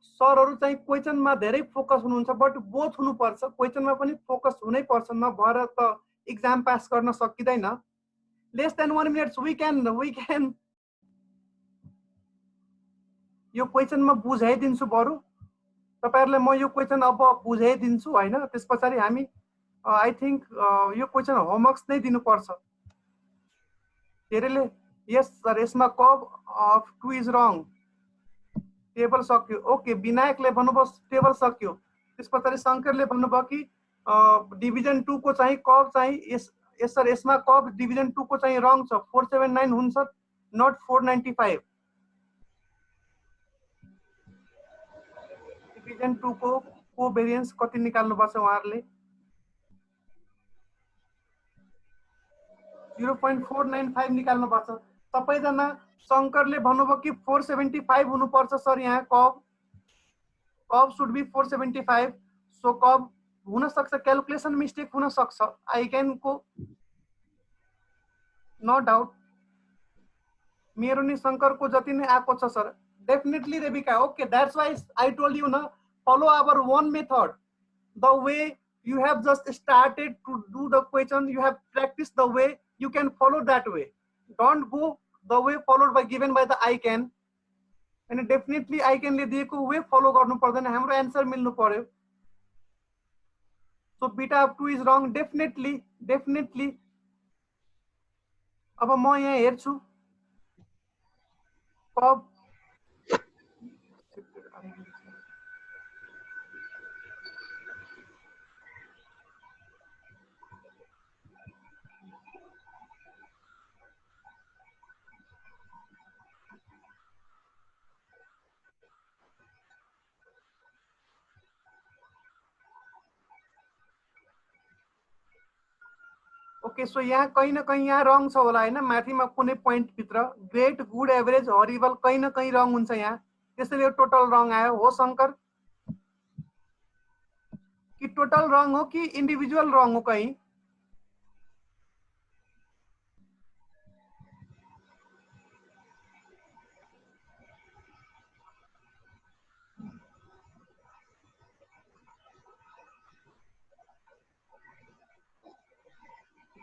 सरहरु चाहिँ क्वेशनमा धेरै फोकस हुनुहुन्छ. बट बोथ हुनुपर्छ. क्वेशनमा पनि फोकस हुनै पर्छ, नभएर त एक्जाम पास गर्न सकिदैन. Less than 1 minute we can यो क्वेशनमा बुझाइदिन्छु. बरु तपाईहरुलाई म यो क्वेशन अब बुझाइदिन्छु हैन. त्यसपछि हामी आई थिंक यो क्वेशन होमवर्क्स नै दिनुपर्छ. धेरैले यस सर यसमा कब अफ 2 इज रङ. टेबल सक्यो. ओके, विनायकले भन्नुभयो टेबल सक्यो. त्यसपछि शंकरले भन्नुभयो कि डिभिजन 2 को चाहिँ कब चाहिँ यस सर यसमा कब डिभिजन 2 को चाहिँ रङ छ. 479 हुन्छ, नट 495. डिभिजन 2 को कोभेरियन्स कति निकाल्नु पर्छ उहाँहरुले. 0.495 निकाल्नु पर्छ. सबैजना शंकरले भन्नुभयो कि 475 हुनुपर्छ सर. यहाँ कब शुड बी 475. सो कब हुन सक्छ, क्याल्कुलेसन मिस्टेक हुन सक्छ. आई क्यान को नो डाउट. मेरो नि शंकर को जति नै आको छ sir. Definitely Rebika. Okay, that's why I told you ना, follow our one method. The way you have just started to do the question, you have practiced the way, you can follow that way. Don't go the way followed by given by the I can. And definitely I can ले दिएको way follow गर्नु पर्दैन. हाम्रो आन्सर मिल्नु पर्यो. So beta of 2 is wrong. Definitely. अब म यहाँ हेर्छु कब ओके सो यहाँ कहीं न कहीं यहाँ रङ छ होला हैन माथिमा कुनै पोइन्ट भित्र ग्रेट गुड एभरेज हरिबल कहीं न कहीं रङ हुन्छ यहाँ त्यसैले यो टोटल रङ आयो हो शंकर कि टोटल रङ हो कि इन्डिभिजुअल रङ हो कहीं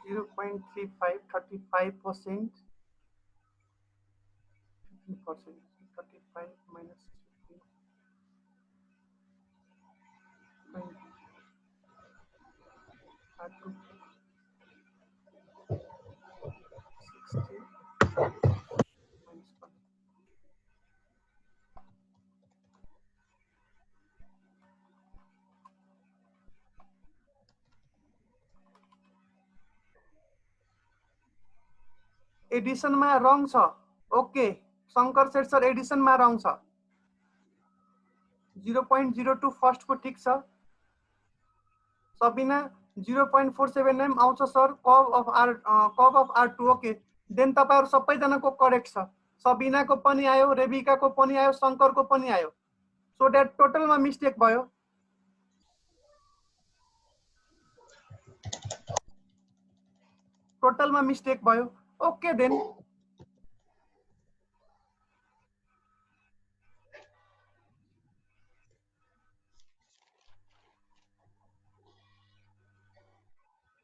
0.35 35% 15% 35 minus 15 60 minus 1. एडिशन में रङ छ okay Shankar said sir addition में रङ छ 0.02 फर्स्ट को ठीक छ सबिना 0.47 आउँछ सर कब अफ R2 ओके देन तपाईहरु सबैजनाको करेक्ट छ सबिनाको पनि आयो रेबिकाको पनि आयो शंकरको पनि आयो सो दैट टोटलमा मिस्टेक भयो टोटलमा मिस्टेक भयो ओके देन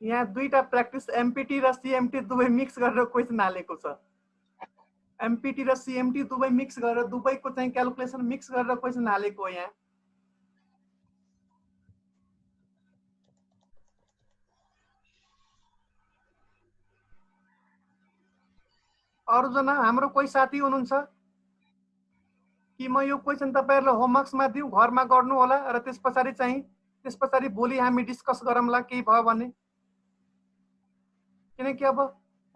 यहाँ दुईटा प्र्याक्टिस एमपीटी र सीएमटी दुवै मिक्स गरेर क्वेशन हालेको छ एमपीटी र सीएमटी दुवै मिक्स गरेर दुवैको चाहिँ क्याल्कुलेसन मिक्स गरेर क्वेशन हालेको हो यहाँ अरु जना हाम्रो कोही साथी हुनुहुन्छ कि म यो क्वेशन तपाईहरुलाई होमवर्क्समा दिउ घरमा गर्नु होला र त्यसपछि भोलि हामी डिस्कस गरौँला केही भयो भने किनकि अब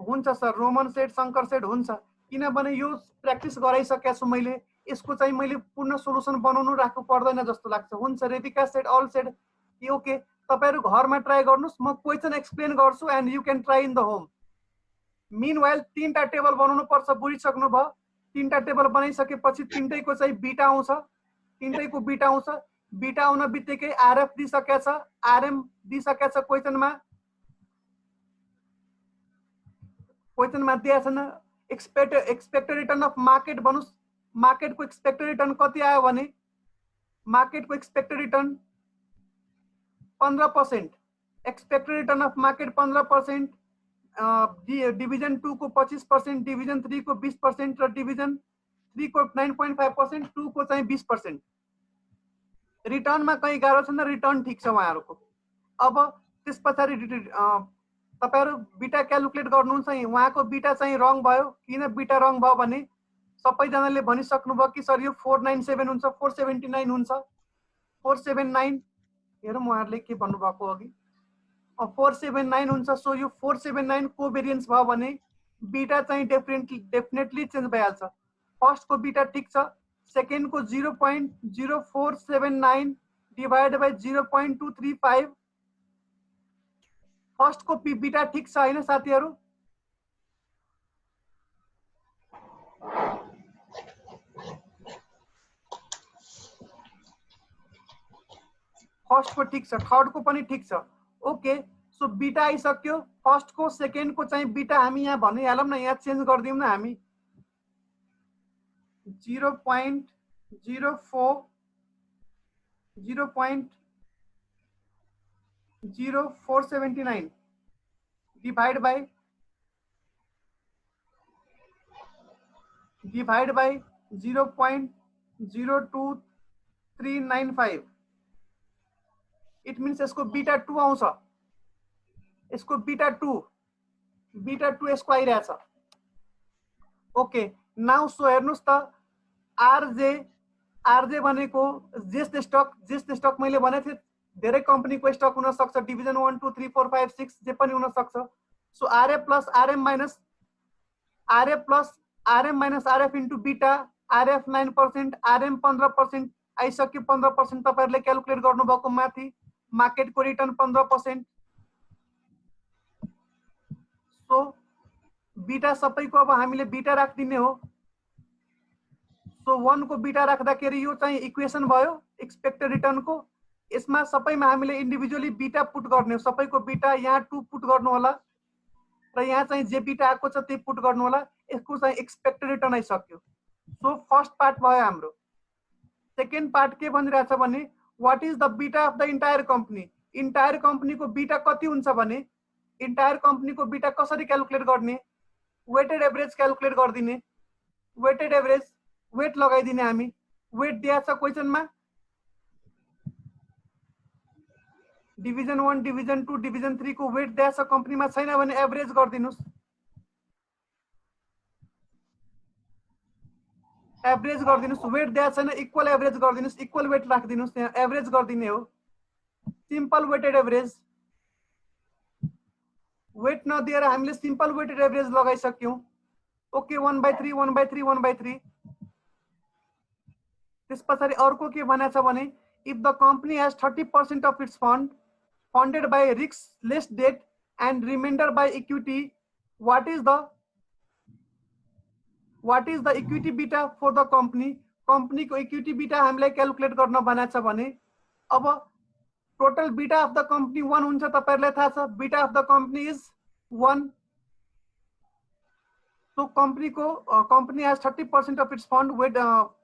हुन्छ sir Roman set Shankar set हुन्छ किनभने यो प्र्याक्टिस गराइसकेको छु मैले यसको चाहिँ मैले पूर्ण सोलुसन बनाउनु राख्नु पर्दैन जस्तो लाग्छ हुन्छ रेबिका सेट अल सेट कि ओके तपाईहरु घरमा ट्राई गर्नुस् म क्वेशन एक्सप्लेन गर्छु and you can try in the home meanwhile तीनटा टेबल बनाउनु पर्छ बुझिसक्नु भयो तीनटा टेबल बनाइसकेपछि तीनटैको चाहिँ बीटा आउँछ तीनटैको बीटा आउँछ बीटा आउन बित्तिकै आरएफ दिइसकेको छ आरएम दिइसकेको छ क्वेशनमा दिएको छैन एक्सपेक्टेड रिटर्न अफ मार्केट भन्नुस् मार्केटको एक्सपेक्टेड रिटर्न कति आयो भने मार्केटको expected return 15% expected return of market 15% division 2 को 25% डिभिजन 3 को 20% र डिभिजन 3 को 9.5% 2 को चाहिँ 20% रिटर्नमा कहीं गाह्रो छैन रिटर्न ठीक छ उहाँहरुको अब त्यसपछि तपाईहरु बीटा क्याल्कुलेट गर्नुहुन्छ उहाँको बीटा चाहिँ रङ भयो किन बीटा रङ भयो भने सबैजनाले भनिसक्नु भयो कि सर यो 497 हुन्छ 479 हुन्छ 479 हेरौँ उहाँहरुले के भन्नु भएको अघि 479 हुन्छ सो यो 479 कोभेरियन्स भयो भने बीटा चाहिँ डेफिनेटली चेन्ज भइहाल्छ फर्स्ट को बीटा ठीक छ सेकेन्ड को 0.0479 डिवाइड बाइ 0.235 फर्स्ट को बीटा ठीक छ हैन साथीहरु फर्स्ट को ठीक छ थर्ड को पनि ठीक छ ओके सो बीटा आइसक्यो फर्स्ट को सेकेन्ड को चाहिँ बीटा हामी यहाँ भनिहालौँ न यहाँ चेन्ज गरिदिउँ न हामी 0.0479 डिवाइड बाय 0.02395 इट मीन्स यसको बीटा 2 आउँछ यसको बीटा 2 यसको आइरहेछ ओके नाउ सो हेर्नुस् त आरजे भनेको जेस्ट स्टक मैले भनेको थिएँ धेरै कम्पनीको स्टक हुन सक्छ, डिभिजन 1 2 3 4 5 6 जे पनि हुन सक्छ। So RF plus RM minus RF into beta, RF 9%, RM 15% आइसक्यो। 15% तपाईहरुले क्याल्कुलेट गर्नुभएको माथि, मार्केटको रिटर्न 15%। सो बीटा सबैको अब हामीले बीटा राख्दिने हो। सो 1 को बीटा राख्दाखेरि यो चाहिँ इक्वेसन भयो एक्सपेक्टेड रिटर्न को। यसमा सबैमा हामीले इन्डिभिजुअली बीटा पुट गर्ने हो। सबैको बीटा यहाँ 2 पुट गर्नु होला र यहाँ चाहिँ जे बीटा आएको छ त्यही पुट गर्नु होला। यसको चाहिँ एक्सपेक्टेड रिटर्न आइसक्यो। सो फर्स्ट पार्ट भयो हाम्रो। सेकेन्ड पार्ट के भनिरहेछ भने what is the beta of the entire company. Entire कंपनीको बीटा कति हुन्छ भने इन्टायर कंपनीको बीटा कसरी क्याल्कुलेट गर्ने, वेटेड एभरेज क्याल्कुलेट गर्दिने। वेटेड एभरेज वेट लगाइदिने हामी। वेट दिएको छ क्वेशनमा, डिभिजन 1 डिभिजन 2 डिभिजन 3 को वेट दिएको छ कम्पनीमा छैन भने एभरेज गरिदिनुस्। एभरेज गरिदिनुस्। वेट दिएको छैन इक्वल एभरेज गरिदिनुस्, इक्वल वेट राखिदिनुस्, यहाँ एभरेज गरिदिने हो। Simple weighted average. वेट नदिएर हामीले सिम्पल वेटेड एभरेज लगाइसक्यौं। ओके 1/3 1/3 1/3। त्यसपछि अर्को के भनेछ भने if the company has 30% of its fund funded by risk less debt and remainder by equity, what is the equity beta for the company। Company को इक्विटी बीटा हामीले क्याल्कुलेट गर्न भनेछ भने अब total beta of the company 1 हुन्छ। तपाईहरुलाई थाहा छ beta of the company is 1। So company has 30% of its fund with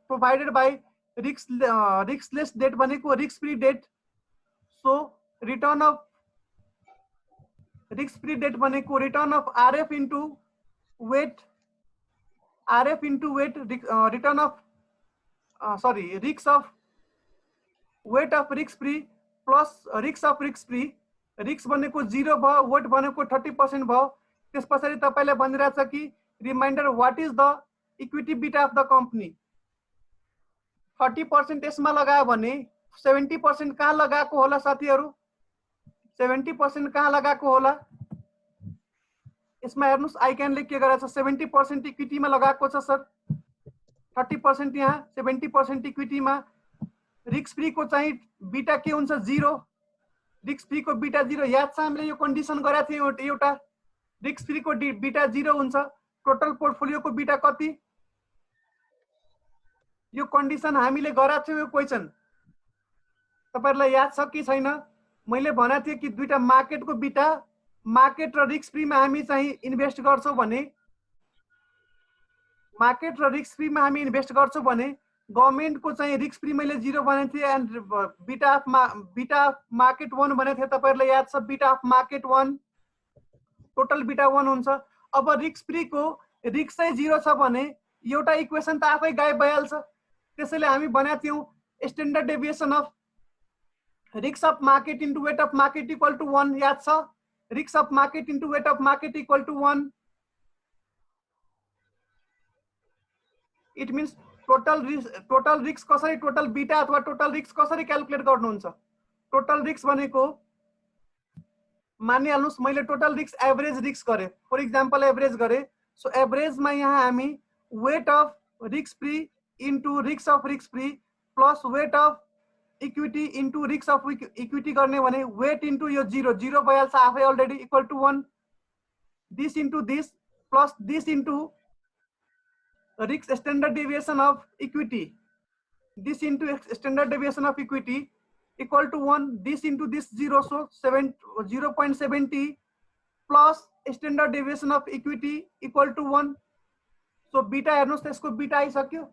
provided by riskless debt भनेको risk free debt. So return of risk free debt भनेको return of RF into weight, RF into weight, return of risk of weight of risk free plus risk of risk free. Risk भनेको 0 भयो, वेट भनेको 30% भयो। त्यसपछि तपाईले भनिरहेछ कि reminder what is the equity beta of the company. 30% यसमा लगायो भने 70% कहाँ लगाएको होला साथीहरु? 70% कहाँ लगाएको होला? यसमा हेर्नुस् आई क्यान ले के गरेछ 70% इक्विटीमा लगाएको छ सर। 30% यहाँ 70% इक्विटीमा। रिस्क फ्री को चाहिँ बीटा के हुन्छ 0। रिस्क फ्री को बीटा 0 याद छ हामीले यो कन्डिसन गरेको थियौ एउटा। रिस्क फ्री को बीटा 0 हुन्छ। टोटल पोर्टफोलियो को बीटा कति? यो कन्डिसन हामीले गरेको थियौ। यो क्वेशन तपाईहरुलाई याद छ कि छैन? मैले भनेको थिए कि दुईटा मार्केटको बीटा, मार्केट र रिस्क फ्रीमा हामी चाहिँ इन्भेस्ट गर्छौं भने, मार्केट र रिस्क फ्रीमा हामी इन्भेस्ट गर्छौं भने गभर्नमेन्टको चाहिँ रिस्क फ्री मैले 0 भनेको थिए एन्ड बीटा अफ मार्केट 1 भनेको थिए। तपाईहरुलाई याद छ beta of market 1 total beta 1 हुन्छ। अब रिस्क फ्री को रिस्क चाहिँ 0 छ भने एउटा इक्वेसन त आफै गायब भइहाल्छ। त्यसैले हामी भनेको थियौ standard deviation of risk of market into weight of market equal to 1। याद छ? Risk of market into weight of market equal to 1। It means total risk कसरी, टोटल बीटा अथवा टोटल रिस्क कसरी क्याल्कुलेट गर्नुहुन्छ? टोटल रिस्क भनेको मानिहाल्नुस् मैले टोटल रिस्क एभरेज रिस्क गरे, फर एक्जाम्पल एभरेज गरे। सो एभरेजमा यहाँ हामी weight of risk free into risk of risk free plus weight of equity into risk of equity गर्ने भने वेट इन्टु यो 0 भइहाल्छ आफै already equal to 1। This into this plus this into risk standard deviation of equity, this into standard deviation of equity equal to 1। This into this 0, so 0.70 plus standard deviation of equity equal to 1। So beta हेर्नुस् त्यसको बीटा आइसक्यो।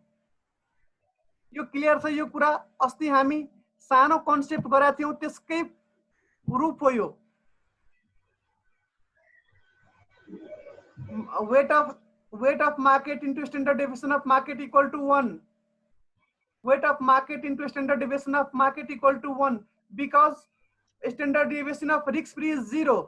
यो क्लियर छ यो कुरा? अस्ति हामी सानो कन्सेप्ट गरेका थियौ त्यसकै रूप हो यो। Weight of market into standard deviation of market equal to 1। Weight of market into standard deviation of market equal to 1 because standard deviation of risk free is 0।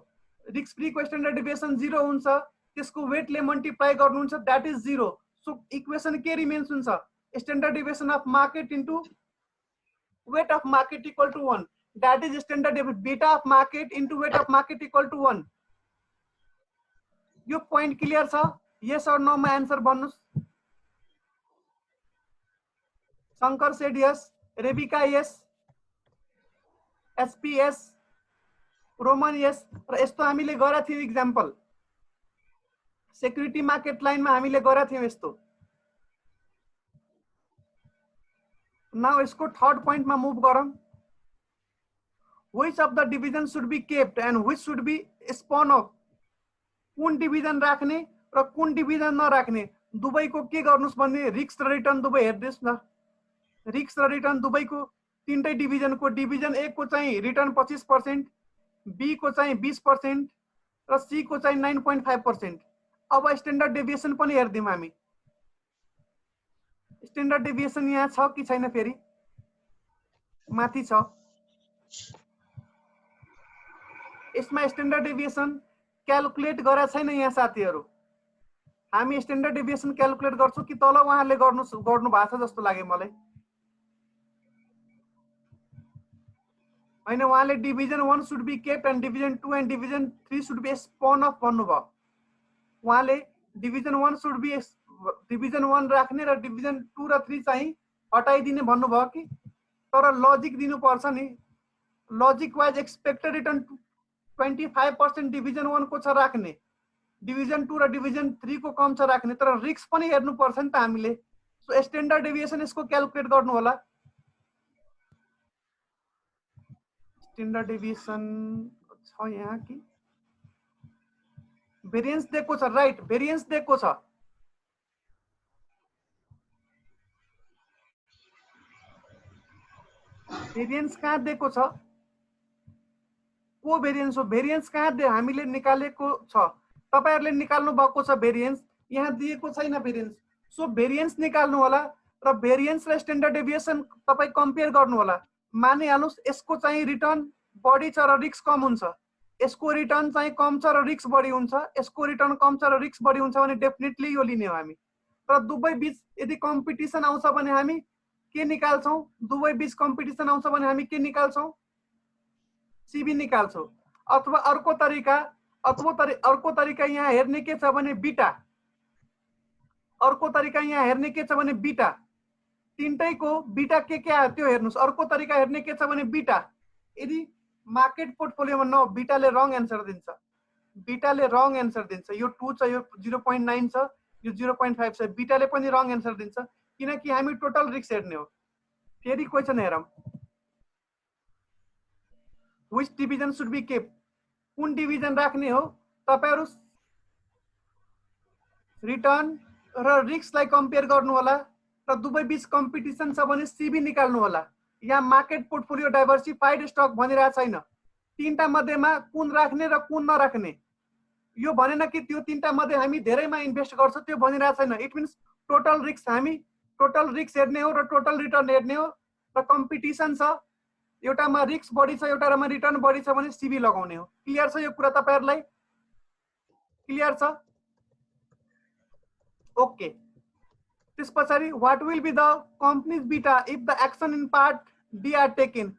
Risk free को स्ट्यान्डर्ड डेभिएसन 0 हुन्छ, त्यसको वेटले मल्टिप्लाई गर्नुहुन्छ, दैट इज 0। सो इक्वेसन के रिमेन्स हुन्छ standard deviation of market into weight of market equal to 1. That is standard deviation. Beta of market into weight of market equal to 1. यो point clear छ? Yes or no मा answer भन्नुस्. Shankar said yes. Rebecca yes. SP yes. Roman yes. र यस्तो हामीले गरेका थियौ example. Security market line मा हामीले गरेका थियौ यस्तो. Now इसको third point मा move गरौँ. Which of the division should be kept and which should be spun off? कुन डिभिजन राख्ने र कुन डिभिजन नराख्ने दुबईको के गर्नुस् भन्ने रिस्क र रिटर्न दुबै हेर्नुस् न. रिस्क र रिटर्न दुबईको तीनटै डिभिजनको डिभिजन ए को चाहिँ रिटर्न 25%, बी को चाहिँ 20% र सी को चाहिँ 9.5%. अब स्ट्यान्डर्ड डेभिएसन पनि हेर्दियौं हामी. स्ट्यान्डर्ड डेभिएसन यहाँ छ कि छैन फेरि? माथि छ. यसमा स्ट्यान्डर्ड डेभिएसन क्याल्कुलेट गरा छैन यहाँ साथीहरु. हामी स्ट्यान्डर्ड डेभिएसन क्याल्कुलेट गर्छौं कि तल उहाँले गर्नु भएको छ जस्तो लाग्यो मलाई. हैन, उहाँले division 1 should be kept and division 2 and division 3 should be spun off भन्नुभयो. उहाँले डिभिजन 1 शुड बी डिभिजन 1 राख्ने र डिभिजन 2 र 3 चाहिँ हटाइदिने भन्नुभयो कि. तर लजिक दिनु पर्छ नि. Logic wise expected return 25% division 1 को छ राख्ने, डिभिजन 2 र डिभिजन 3 को कम छ राख्ने. तर रिस्क पनि हेर्नु पर्छ नि त हामीले. सो स्ट्यान्डर्ड डेभिएसन यसको क्याल्कुलेट गर्नु होला. स्ट्यान्डर्ड डेभिएसन छ यहाँ कि भेरिएन्स दिएको छ? राइट, भेरिएन्स दिएको छ. भेरिएन्स कहाँ दिएको छ? को भेरिएन्स हो? भेरिएन्स कहाँ दे हामीले निकालेको छ? तपाईहरुले निकाल्नु भएको छ भेरिएन्स. यहाँ दिएको छैन भेरिएन्स. सो भेरिएन्स निकाल्नु होला र भेरिएन्स र स्ट्यान्डर्ड डेभिएसन तपाई कम्पेयर गर्नु होला. मानिहाल्नुस् यसको चाहिँ रिटर्न बढी छ र रिस्क कम हुन्छ, यसको रिटर्न चाहिँ कम छ र रिस्क बढी हुन्छ, यसको रिटर्न कम छ र रिस्क बढी हुन्छ भने डेफिनेटली यो लिने हो हामी. तर दुवै बीच यदि कम्पिटिसन आउँछ भने हामी के निकाल्छौं? दुवै बीच कम्पिटिसन आउँछ भने हामी के निकाल्छौं? सीबी निकाल्छौं. अथवा अर्को तरिका यहाँ हेर्ने के छ भने बीटा. अर्को तरिका यहाँ हेर्ने के छ भने बीटा. तीनटैको बीटा के आयो त्यो हेर्नुस्. अर्को तरिका हेर्ने के छ भने बीटा. यदि मार्केट पोर्टफोलियोमा न बीटाले रङ एन्सर दिन्छ, बीटाले रङ एन्सर दिन्छ. यो 2 छ, यो 0.9 छ, यो 0.5 छ. बीटाले पनि रङ एन्सर दिन्छ किनकि हामी टोटल रिस्क हेर्ने हो. फेरि क्वेशन हेरौं. Which division should be kept? कुन डिभिजन राख्ने हो? तपाईहरु रिटर्न र रिस्कलाई कम्पेयर गर्नु होला र दुवै बीच कम्पिटिसन छ भने सीबी निकाल्नु होला. यहाँ मार्केट पोर्टफोलियो डाइभर्सिफाइड स्टक भनिरा छैन. तीनटा मध्येमा कुन राख्ने र कुन नराख्ने यो भनेन कि त्यो तीनटा मध्ये हामी धेरैमा इन्भेस्ट गर्छ त्यो भनिरा छैन. इट मिन्स टोटल रिस्क, हामी टोटल रिस्क हेर्ने हो र टोटल रिटर्न हेर्ने हो. र कम्पिटिसन छ, एउटामा रिस्क बढी छ एउटामा रिटर्न बढी छ भने सीबी लगाउने हो. क्लियर छ यो कुरा तपाईहरुलाई? क्लियर छ? ओके. त्यसपछि what will be the company's beta if the action in part D are taken?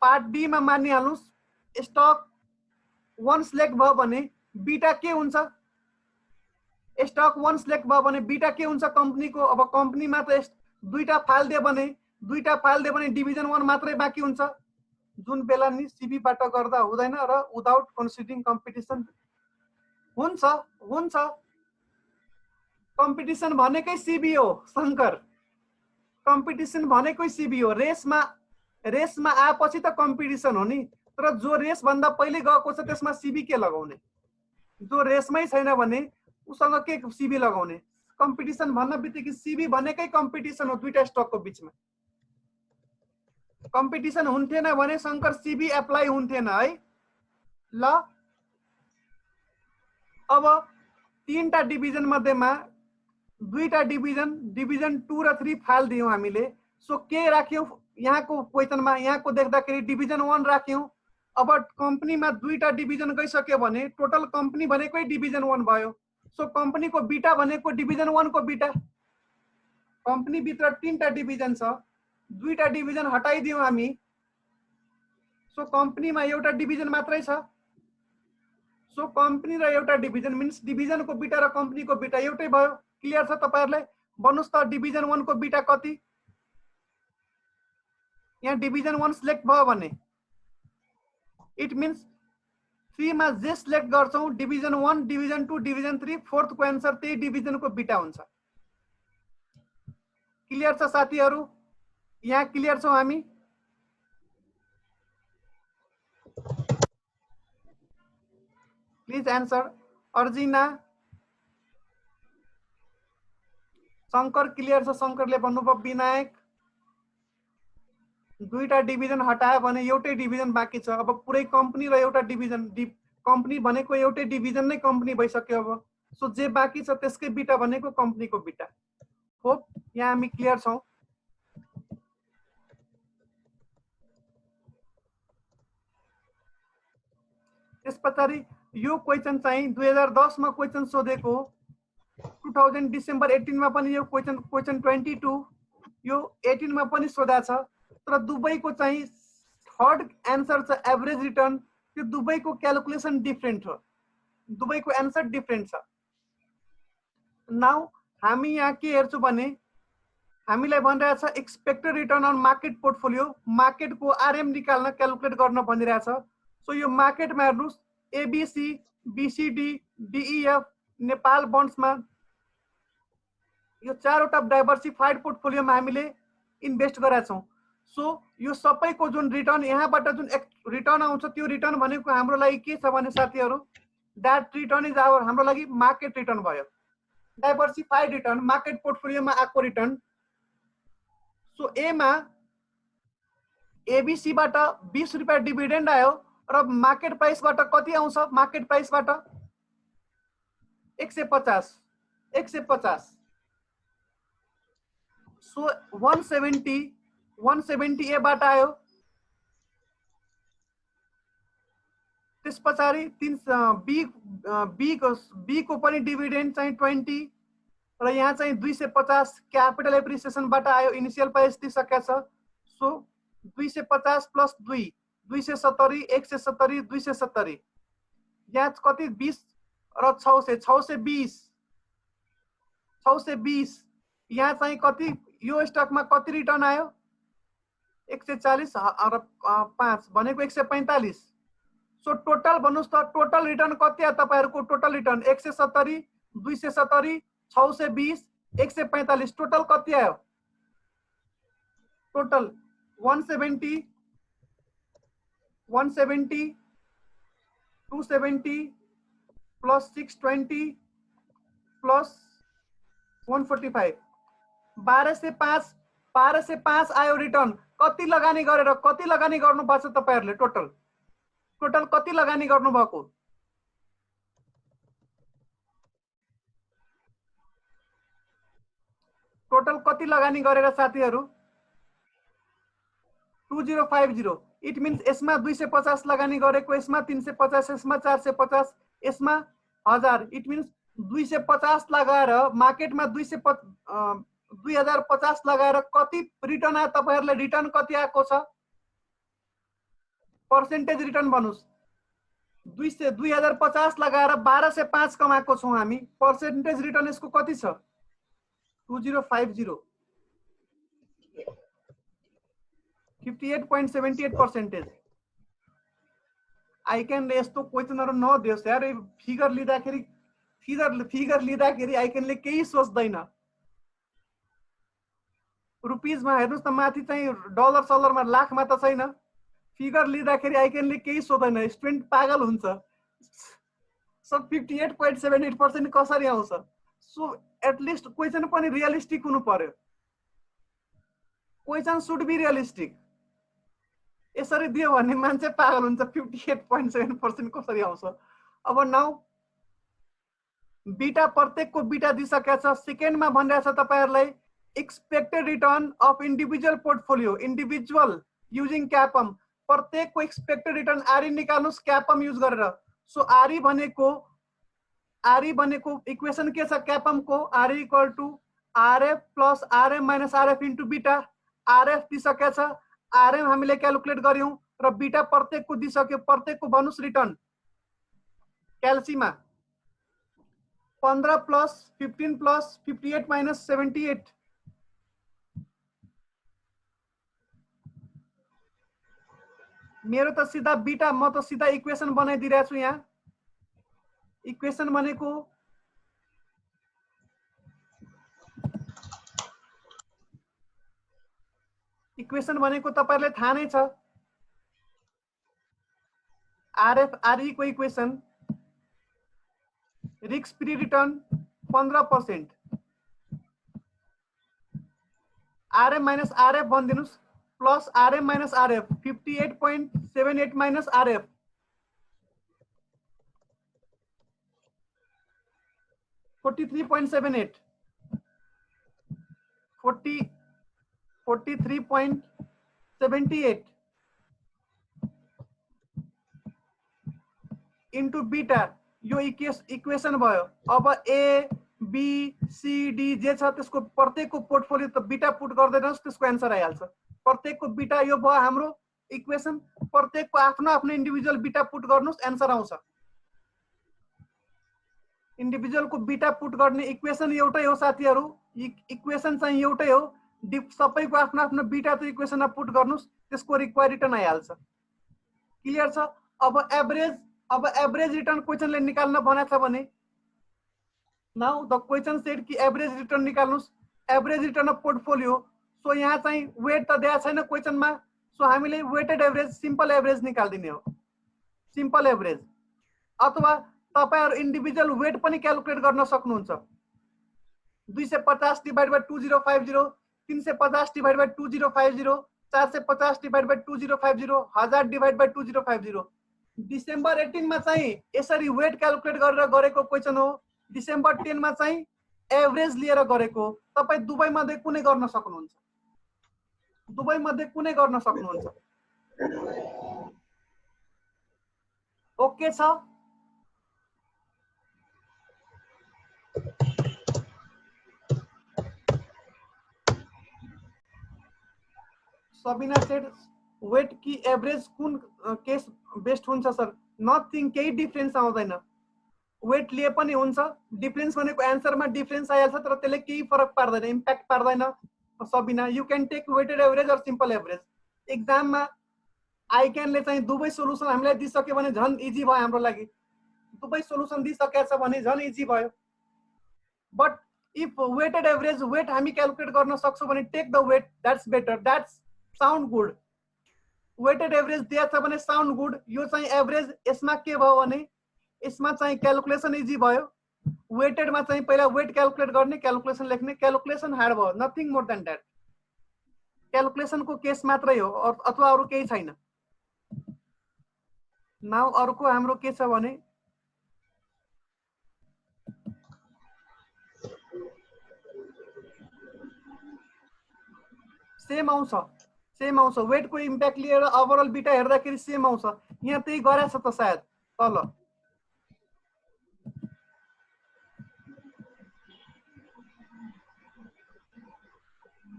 Part D मा मानिहाल्नुस् स्टक 1 सिलेक्ट भयो भने बीटा के हुन्छ? स्टक 1 सिलेक्ट भयो भने बीटा के हुन्छ कम्पनीको? अब कम्पनीमा त दुईटा फाइल दिए भने डिभिजन 1 मात्रै बाँकी हुन्छ. जुन बेला नि सीबी बाट गर्दा हुँदैन र विदाउट कन्सिडरिङ कम्पिटिसन हुन्छ. कम्पिटिसन भनेकै सीबी हो शंकर. कम्पिटिसन भनेकै सीबी हो. रेसमा आएपछि त कम्पिटिसन हो नि. तर जो रेस भन्दा पहिले गएको छ त्यसमा सीबी के लगाउने? जो रेसमै छैन भने उसँग के सीबी लगाउने? कम्पिटिसन भन्न बित्तिकै सीबी भनेकै कम्पिटिसन हो दुईटा स्टकको बीचमा. कम्पिटिसन हुन्थेन भने शंकर सीबी एप्लाई हुन्थेन है. ल अब तीनटा डिभिजन मध्येमा दुईटा डिभिजन 2 र 3 फाइल दियौं हामीले. सो के राख्यौं यहाँको क्वेशनमा? यहाँको देख्दाखेरि डिभिजन 1 राख्यौं. अब कम्पनीमा दुईटा डिभिजन गइसक्यो भने टोटल कम्पनी भनेकै डिभिजन 1 भयो. सो कम्पनीको बीटा भनेको डिभिजन 1 को बीटा. कंपनी भित्र 3टा डिभिजन छ, 2टा डिभिजन हटाइदियौ हामी, सो कंपनीमा एउटा डिभिजन मात्रै छ। सो कंपनी र एउटा डिभिजन मिन्स डिभिजन को बिटा र कंपनी को बिटा एउटै भयो। क्लियर छ तपाईहरुलाई? भन्नुस् त डिभिजन 1 को बिटा कति? यहाँ डिभिजन 1 सिलेक्ट भयो भने इट मिन्स 3 मा जे सिलेक्ट गर्छौं डिभिजन 1, डिभिजन 2, डिभिजन 3, फोर्थ को आन्सर त्यही डिभिजन को बिटा हुन्छ। क्लियर छ साथीहरु? यहाँ क्लियर छौं हामी? Please answer. Arjina, Shankar clear छ? शंकरले भन्नुभयो विनायक। 2टा डिभिजन हटायो भने एउटै डिभिजन बाँकी छ। अब पुरै कंपनी र एउटा डिभिजन, कंपनी भनेको एउटै डिभिजन नै कंपनी भइसक्यो अब। सो जे बाँकी छ त्यसकै बिटा भनेको कंपनीको बिटा। होप यहाँ हामी क्लियर छौं। त्यसपछि यो क्वेशन चाहिँ 2010 मा क्वेशन सोधेको, 2000 डिसेम्बर 18 मा पनि यो क्वेशन 22, यो 18 मा पनि सोधा छ। तर दुबईको चाहिँ थर्ड आन्सर छ एभरेज रिटर्न। त्यो दुबईको क्याल्कुलेसन डिफरेन्ट हो, दुबईको आन्सर डिफरेन्ट छ। नाउ हामी यहाँ के हेर्छौं भने हामीलाई भनिरहेछ expected return on market portfolio, market को आरएम निकाल्न क्याल्कुलेट गर्न भनिरहेछ। सो यो मार्केटमा हेर्नुस् एबीसी, बीसीडी, डीईएफ, नेपाल बन्ड्समा यो चारवटा डाइभर्सिफाइड पोर्टफोलियोमा हामीले इन्भेस्ट गरेका छौं। सो यो सबैको जुन रिटर्न यहाँबाट जुन रिटर्न आउँछ त्यो रिटर्न भनेको हाम्रो लागि के छ भने साथीहरु दैट रिटर्न इज आवर हाम्रो लागि मार्केट रिटर्न भयो। डाइभर्सिफाइड रिटर्न मार्केट पोर्टफोलियोमा आएको रिटर्न। सो ए मा एबीसी बाट 20 रुपैयाँ डिभिडेन्ड आयो र मार्केट प्राइस बाट कति आउँछ? मार्केट प्राइस बाट 150। सो 170 ए बाट आयो। त्यसपछि बी को पनि डिभिडेन्ड चाहिँ 20 र यहाँ चाहिँ 250 क्यापिटल एप्रिसिएसन बाट आयो। इनिशियल प्राइस दिइसकेको छ। सो 250 प्लस 2 270, 170, 270 यहाँ कति 20 र 620 यहाँ चाहिँ कति यो स्टकमा कति रिटर्न आयो? 140 र 5 भनेको 145। सो टोटल भन्नुस् त टोटल रिटर्न कति आयो तपाईहरुको? टोटल रिटर्न 170, 270, 620, 145 टोटल कति आयो? टोटल 170, 270 प्लस 620 प्लस 145 1205 आयो रिटर्न। कति लगानी गरेर कति लगानी गर्नुपर्छ तपाईहरुले? टोटल कति लगानी गर्नु भएको? टोटल कति लगानी गरेर साथीहरु? 2050। इट मिन्स यसमा 250 लगानी गरेको, यसमा 350, यसमा 450, यसमा 1000। इट मिन्स 250 लगाएर मार्केटमा 2050 लगाएर कति रिटर्न आयो तपाईहरुले? रिटर्न कति आएको छ? Percentage return भन्नुस्। 2050 लगाएर 1205 कमाएको छौं हामी। पर्सेन्टेज रिटर्न यसको कति छ? 2050 58.78%। आई क्यान यस्तो क्वेशनहरु नदियोस् यार। फिगर लिँदाखेरि आई क्यानले केही सोच्दैन। रुपीजमा हेर्नुस् त माथि चाहिँ डलर सलरमा लाखमा त छैन। फिगर लिँदाखेरि आई क्यानले केही सोच्दैन। स्टुडेन्ट पागल हुन्छ। सो 58.78% कसरी आउँछ? सो एटलिस्ट क्वेशन पनि रियलिस्टिक हुनु पर्यो। Question should be realistic. यसरी दियो भने मान्छे पागल हुन्छ। 58.7% कसरी आउँछ? अब नाउ बीटा प्रत्येकको बीटा दिइसकेको छ। सेकेन्डमा भनिरहेछ तपाईहरुलाई expected return of individual portfolio, individual using CAPM. प्रत्येकको एक्सपेक्टेड रिटर्न आरई निकाल्नुस् क्यापम युज गरेर। सो आरई भनेको इक्वेसन के छ क्यापम को? RE equal to RF plus RM minus RF into beta. RF दिइसकेको छ, आरएम हामीले क्यालकुलेट गर्यौं र बीटा प्रत्येकको दिइसक्यो। प्रत्येकको भन्नुस् रिटर्न क्याल्सीमा 15 प्लस 15 प्लस 58 माइनस 78। मेरो त सिधा बीटा, म त सिधा इक्वेसन बनाइदिइरहेको छु यहाँ। इक्वेसन भनेको तपाईहरुलाई थाहा नै छ, आरएफ आरई को equation risk free return 15%, RM minus RF भनिदिनुस् plus RM minus RF 58.78 minus RF 43.78 43.78 into beta. यो इक्वेसन भयो। अब A B C D J छ त्यसको प्रत्येकको पोर्टफोलियो त बीटा पुट गर्दैनस्, त्यसको एन्सर आइहाल्छ। प्रत्येकको बीटा यो भयो हाम्रो इक्वेसन। प्रत्येकको आफ्नो आफ्नो इन्डिभिजुअल बीटा पुट गर्नुस्, एन्सर आउँछ। इन्डिभिजुअलको बीटा पुट गर्ने इक्वेसन एउटै हो साथीहरु, इक्वेसन चाहिँ एउटै हो। सबैको आफ्नो आफ्नो बीटा त इक्वेसनमा पुट गर्नुस्, त्यसको रिक्वायर रिटर्न आइहाल्छ। क्लियर छ? अब एभरेज रिटर्न क्वेशनले निकाल्न भनेको छ भने नाउ द क्वेशन सेड कि एभरेज रिटर्न निकाल्नुस्, average return of portfolio. So यहाँ चाहिँ वेट त दिएको छैन क्वेशनमा, सो हामीले वेटेड एभरेज सिम्पल एभरेज निकाल्दिने हो। सिम्पल एभरेज अथवा तपाईहरु इन्डिभिजुअल वेट पनि क्याल्कुलेट गर्न सक्नुहुन्छ। 250 divide by 2050, 350 divide by 2050, 450 divide by 2050, 1000 divide by 2050। December 18 मा चाहिँ यसरी वेट क्याल्कुलेट गरेर गरेको क्वेशन हो। डिसेम्बर 10 मा चाहिँ एभरेज लिएर गरेको। तपाई दुवै मध्ये कुनै गर्न सक्नुहुन्छ, दुवै मध्ये कुनै गर्न सक्नुहुन्छ। ओके छ? सबिना सेड वेट कि एभरेज कुन केस बेस्ट हुन्छ सर? नथिङ, केही डिफरेन्स आउँदैन। वेट लिए पनि हुन्छ, डिफरेन्स भनेको एन्सरमा डिफरेन्स आइहाल्छ, तर त्यसले केही फरक पार्दैन, इम्प्याक्ट पार्दैन। Sabina you can take weighted average or simple average. एक्जाममा आइक्यानले चाहिँ दुवै सोलुसन हामीलाई दिइसक्यो भने झन् इजी भयो हाम्रो लागि। दुवै सोलुसन दिइसकेको छ भने झन् इजी भयो। But if weighted average weight हामी क्याल्कुलेट गर्न सक्छौँ भने take the weight, that's better, that's sound good. Weighted average दिएको छ भने साउन्ड गुड। यो चाहिँ एभरेज, यसमा के भयो भने यसमा चाहिँ क्याल्कुलेसन इजी भयो। वेटेडमा चाहिँ पहिला वेट क्याल्कुलेट गर्ने, क्याल्कुलेसन लेख्ने, क्याल्कुलेसन हार्ड भयो। Nothing more than that. क्याल्कुलेसनको केस मात्रै हो, अथवा अरु केही छैन। नाउ अर्को हाम्रो के छ भने सेम आउँछ। वेटको इम्प्याक्ट लिएर ओभरअल बीटा हेर्दाखेरि सेम आउँछ। यहाँ त्यही गरेछ त सायद तल।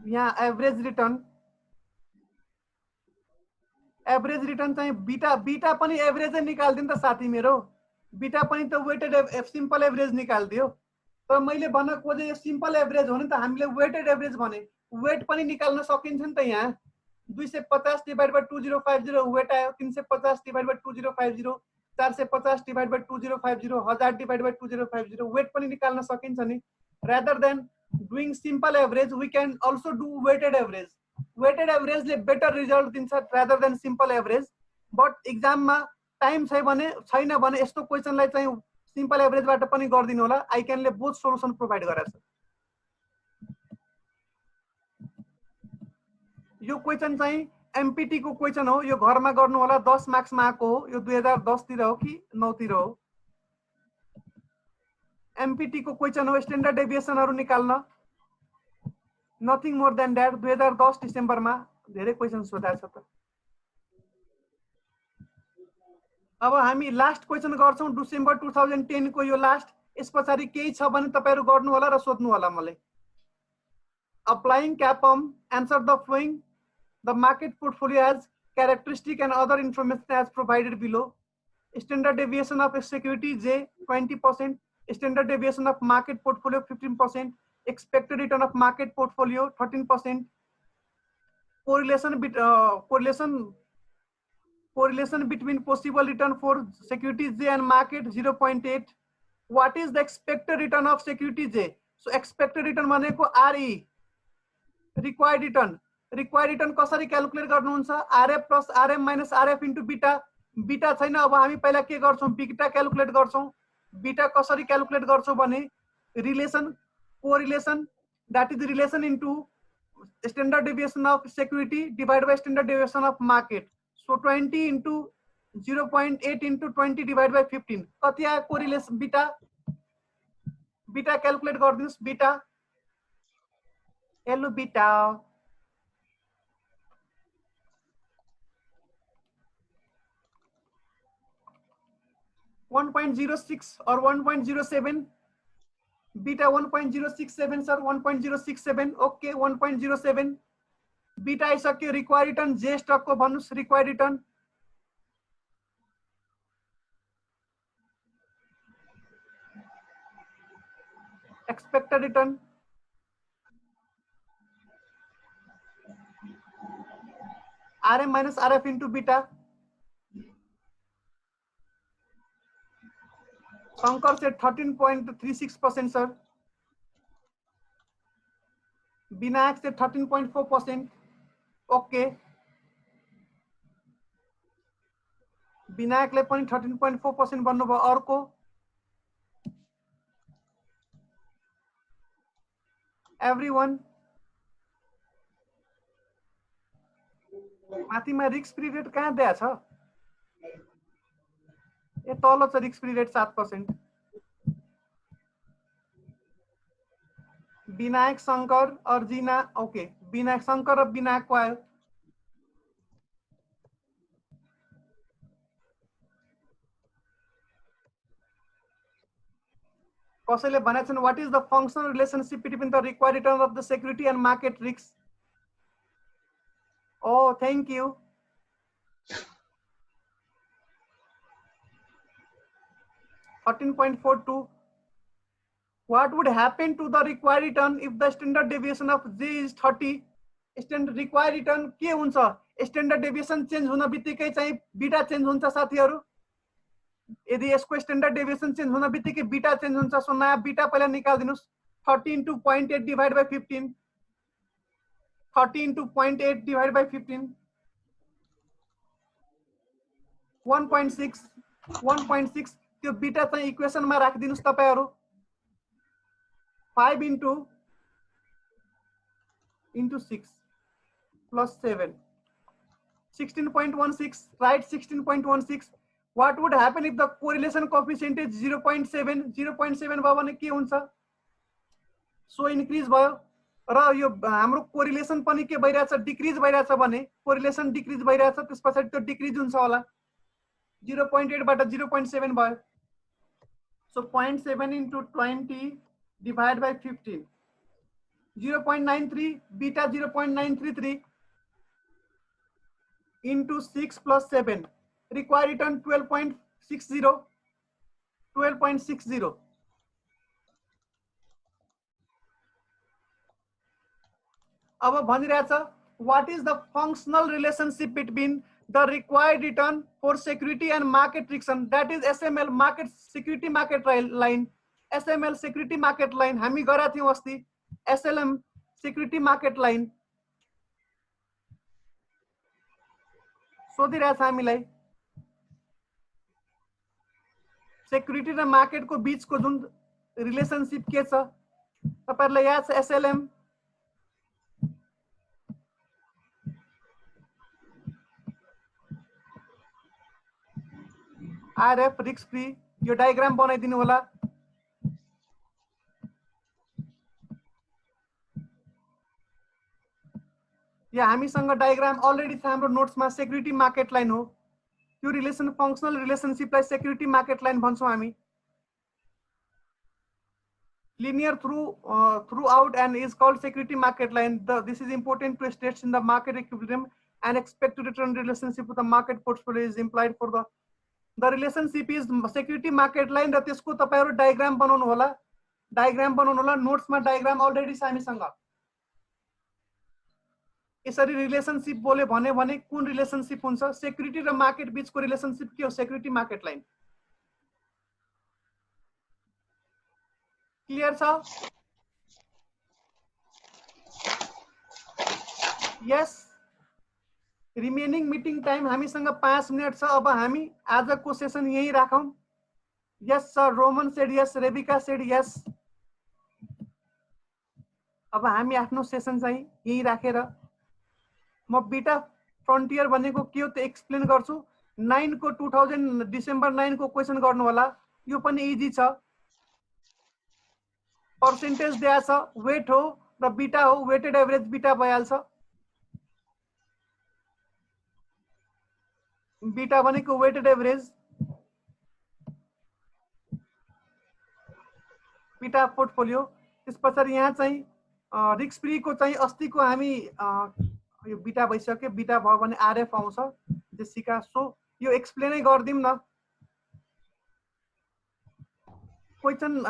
यहाँ एभरेज रिटर्न चाहिँ बीटा पनि एभरेजै निकाल्दिनु त साथी मेरो। बीटा पनि त वेटेड सिम्पल एभरेज निकाल्दियो। तर मैले भन्न खोजे यो सिम्पल एभरेज हो नि त, हामीले वेटेड एभरेज भने वेट पनि निकाल्न सकिन्छ नि त। यहाँ 250 डिवाइड बाइ 2050 वेट आयो, 350 divide by 2050, 450 divide by 2050, 1000 divide by 2050 weight पनि निकाल्न सकिन्छ नि। rather than doing simple average we can also do weighted average. Weighted average ले better result दिन्छ rather than simple average. but exam मा टाइम छैन भने यस्तो क्वेशनलाई चाहिँ सिम्पल एभरेज बाट पनि गर्दिनु होला। आइक्यान ले बोथ सोलुसन प्रोवाइड गरेछ। यो क्वेशन चाहिँ एमपीटी को क्वेशन हो। यो घरमा गर्नु होला, 10 मार्क्स मा आको हो। यो 2010 तिर हो कि 9 तिर हो। एमपीटी को क्वेशन हो, स्ट्यान्डर्ड डेभिएसनहरु निकाल्न। Nothing more then that. 2010 December मा धेरै क्वेशन सोधाएको छ त। अब हामी लास्ट क्वेशन गर्छौं डिसेम्बर 2010 को। यो लास्ट, यस पछाडी केही छ भने तपाईहरु गर्नु होला र सोध्नु होला मलाई। Applying CAPM, answer the following. The market portfolio has characteristic and other information as provided below. Standard deviation of a security J 20%, standard deviation of market portfolio 15%, expected return of market portfolio 13%, correlation between possible return for securities J and market 0.8. What is the expected return of security J? So expected return भनेको RE, required return. Required return कसरी क्याल्कुलेट गर्नुहुन्छ? RF plus RM minus RF into beta. Beta छैन, अब हामी पहिला के गर्छौं? बीटा क्याल्कुलेट गर्छौं. बीटा कसरी क्याल्कुलेट गर्छौं भने relation, correlation, that is the relation into standard deviation of security divided by standard deviation of market. So 20 into 0.8 into 20 divided by 15. कति आयो correlation beta? Beta calculate गरिदिनुस्. Beta hello beta 1.06 or 1.07. Beta 1.067 sir, 1.067. Okay, 1.07. Beta is a required return. J stock को भन्नुस् required return. Expected return. RM minus RF into beta. Shankar said 13.36% sir. Binayak said 13.4%. Okay. Binayak ले पनि 13.4% भन्नुभयो. अर्को everyone माथिमा रिस्क फ्री रेट कहाँ दिया छ? ए तल छ risk free rate 7%. Vinayak Shankar और जीना. ओके, विनायक शंकर र विनायक को आयो. कसैले भनेको छन् what is the functional relationship between the required return of the security and market risks? Oh, thank you. $13.42. What would happen to the required return if the standard deviation of J is 30? Standard required return के हुन्छ? Standard deviation change हुन बित्तिकै चाहिँ बीटा चेन्ज हुन्छ साथीहरु. यदि यसको स्ट्यान्डर्ड डेभिएसन चेन्ज हुन बित्तिकै बीटा चेन्ज हुन्छ. सो नयाँ बीटा पहिला निकाल्दिनुस्. 30 into 0.8 divided by 15. 30 into 0.8 divided by 15. 1.6. 1.6 त्यो बीटा चाहिँ इक्वेसनमा राखिदिनुस् तपाईहरु. 5 into 6 plus 7. 16.16. Right, 16.16. What would happen if the correlation coefficient is 0.7? 0.7 भयो भने के हुन्छ? सो इन्क्रिज भयो र यो हाम्रो कोरिलेसन पनि के भइरहेछ? डिक्रिज भइरहेछ भने कोरिलेसन डिक्रिज भइरहेछ. त्यसपछि त्यो डिक्रिज हुन्छ होला. 0.8 बाट 0.7 भयो. So 0.7 into 20 divided by 15. 0.93. Beta 0.933 into 6 plus 7. Required return 12.60. 12.60. अब भनिरहेछ what is the functional relationship between the required return for security and market risk? That is SML, market security market line. SML security market line हामी गरेका थियौं अस्ति. SLM security market line सोधिरहेछ हामीलाई. सेक्युरिटी र मार्केट को बीच को जुन रिलेशनशिप के छ तपाईहरुलाई याद छ? SLM RF risk free. यो डायग्राम बनाइदिनु होला. या हामीसँग डायग्राम अलरेडी छ हाम्रो नोट्समा. सेक्युरिटी मार्केट लाइन हो. त्यो रिलेसन फंक्शनल रिलेशनशिपलाई सेक्युरिटी मार्केट लाइन भन्छौं हामी. linear throughout and is called security market line. This is important to states in the market equilibrium and expected return relationship with the market portfolio is implied for the relationship is security market line. र त्यसको तपाईहरु डायग्राम बनाउनु होला नोट्समा डायग्राम अलरेडी छ हामीसँग। यसरी रिलेशनशिप बोले भने कुन रिलेशनशिप हुन्छ सेक्युरिटी र मार्केट बीचको रिलेशनशिप के हो सेक्युरिटी मार्केट लाइन। क्लियर छ? यस। रिमेनिङ मिटिङ टाइम हामीसँग 5 मिनेट छ। अब हामी आजको सेसन यही राखौं। यस sir, Roman shed yes, Rebecca shed यस। अब हामी आफ्नो सेसन चाहिँ यही राखेर म बीटा फ्रन्टियर भनेको के हो त एक्सप्लेन गर्छु। 9 को 2000 डिसेम्बर 9 को क्वेशन गर्नु होला। यो पनि इजी छ। पर्सेन्टेज दिया छ, वेट हो र बीटा हो, वेटेड एभरेज बीटा भइहाल्छ। बीटा भनेको वेटेड एभरेज बीटा पोर्टफोलियो। त्यसपछि यहाँ चाहिँ रिस्क फ्री को चाहिँ अस्तिको हामी यो बीटा भइसक्यो। बीटा भयो भने आरएफ आउँछ जेसिका। सो यो एक्सप्लेनै गर्दिम न। Question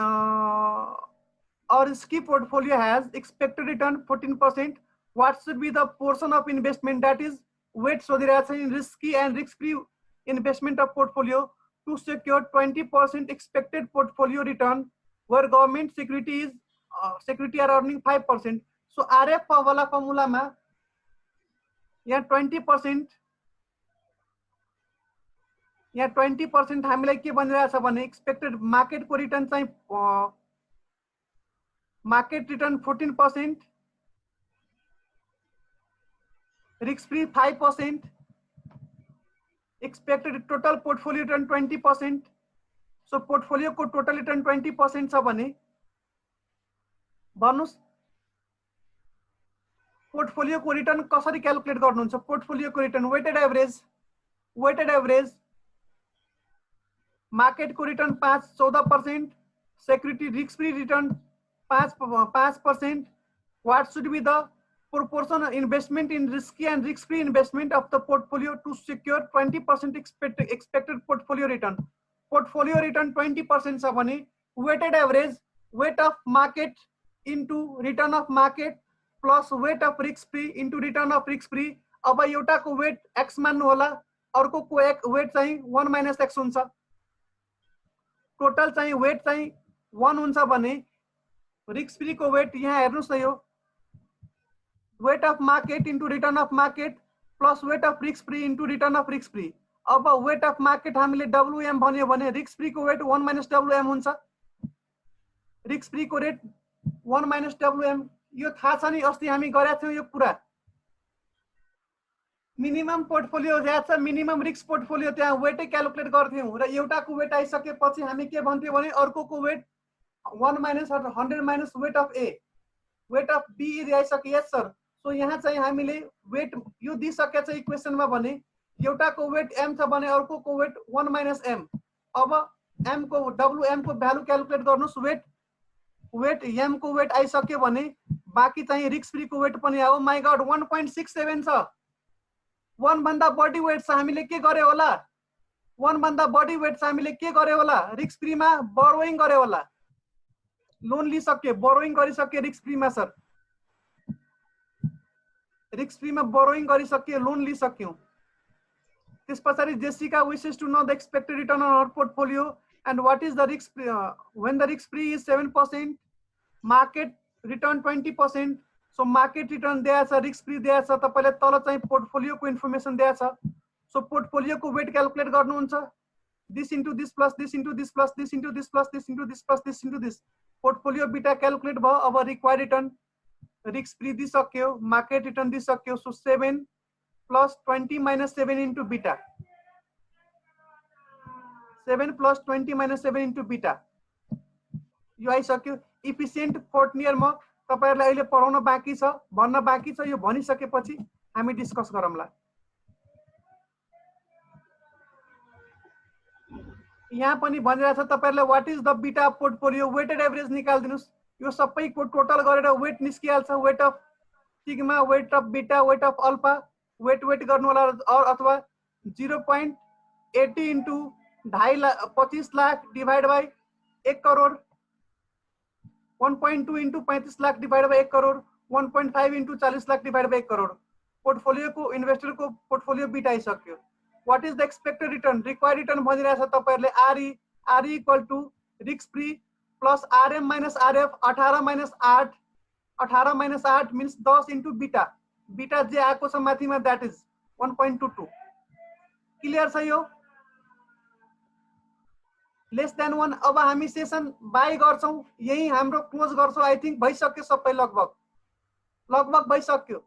our risky portfolio has expected return 14%. What should be the portion of investment that is weight सोधिरहेको छ in risky and risk free investment of portfolio to secure 20% expected portfolio return where government security are earning 5%. So RF वाला फर्मुला मा यहाँ 20% हामीलाई के भनिरहेछ भने एक्सपेक्टेड मार्केट को रिटर्न चाहिँ market return 14%, risk free 5%, expected total portfolio return 20%. So portfolio को total return 20% छ भने भन्नुस् पोर्टफोलियो को रिटर्न कसरी क्याल्कुलेट गर्नुहुन्छ। पोर्टफोलियो को रिटर्न वेटेड एभरेज मार्केट को return 14%, security risk free return 5%. What should be the proportion of investment in risky and risk-free investment of the portfolio to secure 20% expected portfolio return? Portfolio return 20% छ भने weighted average weight of market into return of market plus weight of risk-free into return of risk-free. अब एउटाको weight x मान्नु होला, अर्कोको weight चाहिँ 1 - x हुन्छ। टोटल चाहिँ weight चाहिँ 1 हुन्छ भने रिस्क फ्री को वेट यहाँ हेर्नुस् न, यो weight of market into return of market plus weight of risk free into return of risk free. अब वेट अफ मार्केट हामीले WM भन्यो भने रिस्क फ्री को वेट 1 - WM हुन्छ। रिस्क फ्री को रेट 1 - WM। यो थाहा छ नि, अस्ति हामी गरेका थियौं यो कुरा। मिनिमम पोर्टफोलियो ज्यादा छ, मिनिमम रिस्क पोर्टफोलियो त्यहाँ वेटै क्याल्कुलेट गर्थ्यौं र एउटाको वेट आइसकेपछि हामी के भन्थ्यौं भने अर्कोको weight 1 - 100 - weight of A, weight of B आइसक्यो। यस सर। सो यहाँ चाहिँ हामीले वेट यो दिइसकेको छ इक्वेसनमा भने एउटाको वेट M छ भने अर्कोको वेट 1 - M। अब M को WM को भ्यालु क्याल्कुलेट गर्नुस्। वेट M को वेट आइसक्यो भने बाँकी चाहिँ रिस्क फ्री को वेट पनि आयो। माइ गॉड 1.67 छ। 1 भन्दा बढी वेट छ, हामीले के गरे होला? 1 भन्दा बढी वेट छ, हामीले के गरे होला? रिस्क फ्रीमा बोरोइङ गरे होला, लोन लिसक्यो, बोरोइङ गरिसक्यो रिस्क फ्रीमा सर। रिस्क फ्रीमा बोरोइङ गरिसक्यो, लोन लिसक्यो। त्यसपछि Jessica wishes to know the expected return on our portfolio and what is the risk when the risk free is 7%, market return 20%। So market return दिया छ, रिस्क फ्री दिया छ। तपाईले तल चाहिँ पोर्टफोलियो को इन्फर्मेसन दिया छ। सो पोर्टफोलियो को वेट क्याल्कुलेट गर्नुहुन्छ। This into this plus this into this plus this into this plus this into this plus this into this. Portfolio beta calculate भयो। अब रिक्वायर्ड रिटर्न रिस्क फ्री दिइसक्यो, मार्केट रिटर्न दिइसक्यो। So 7 + 20 - 7 into beta, 7 + 20 - 7 into beta यो आइसक्यो। इफिसिएन्ट फोर्थ इयरमा तपाईहरुलाई अहिले पढाउन बाँकी छ, भन्न बाँकी छ। यो भनिसकेपछि हामी डिस्कस गरौँला। यहाँ पनि भनिरहेछ तपाईहरुले what is the beta portfolio weighted average निकाल्दिनुस्। यो सबैको टोटल गरेर वेट निस्किहाल्छ। Weight of sigma, weight of beta, weight of alpha, weight गर्नु होला अथवा 0.80 into 25 lakh divide by 1 crore, 1.2 into 35 lakh divide by 1 crore, 1.5 into 40 lakh divide by 1 crore. पोर्टफोलियोको इन्भेस्टरको पोर्टफोलियो बीटा आइसक्यो। What is the expected return? Required return भनिरहेछ तपाईहरुले आरई equal to risk free plus RM minus RF 18 minus 8, 18 minus 8 means 10 into beta. Beta जे आएको छ माथिमा दैट इज 1.22। क्लियर छ यो? Lace than 1। अब हामी सेसन बाई गर्छौं, यही हाम्रो क्लोज गर्छौं। आई थिंक भइसक्यो सबै, लगभग भइसक्यो।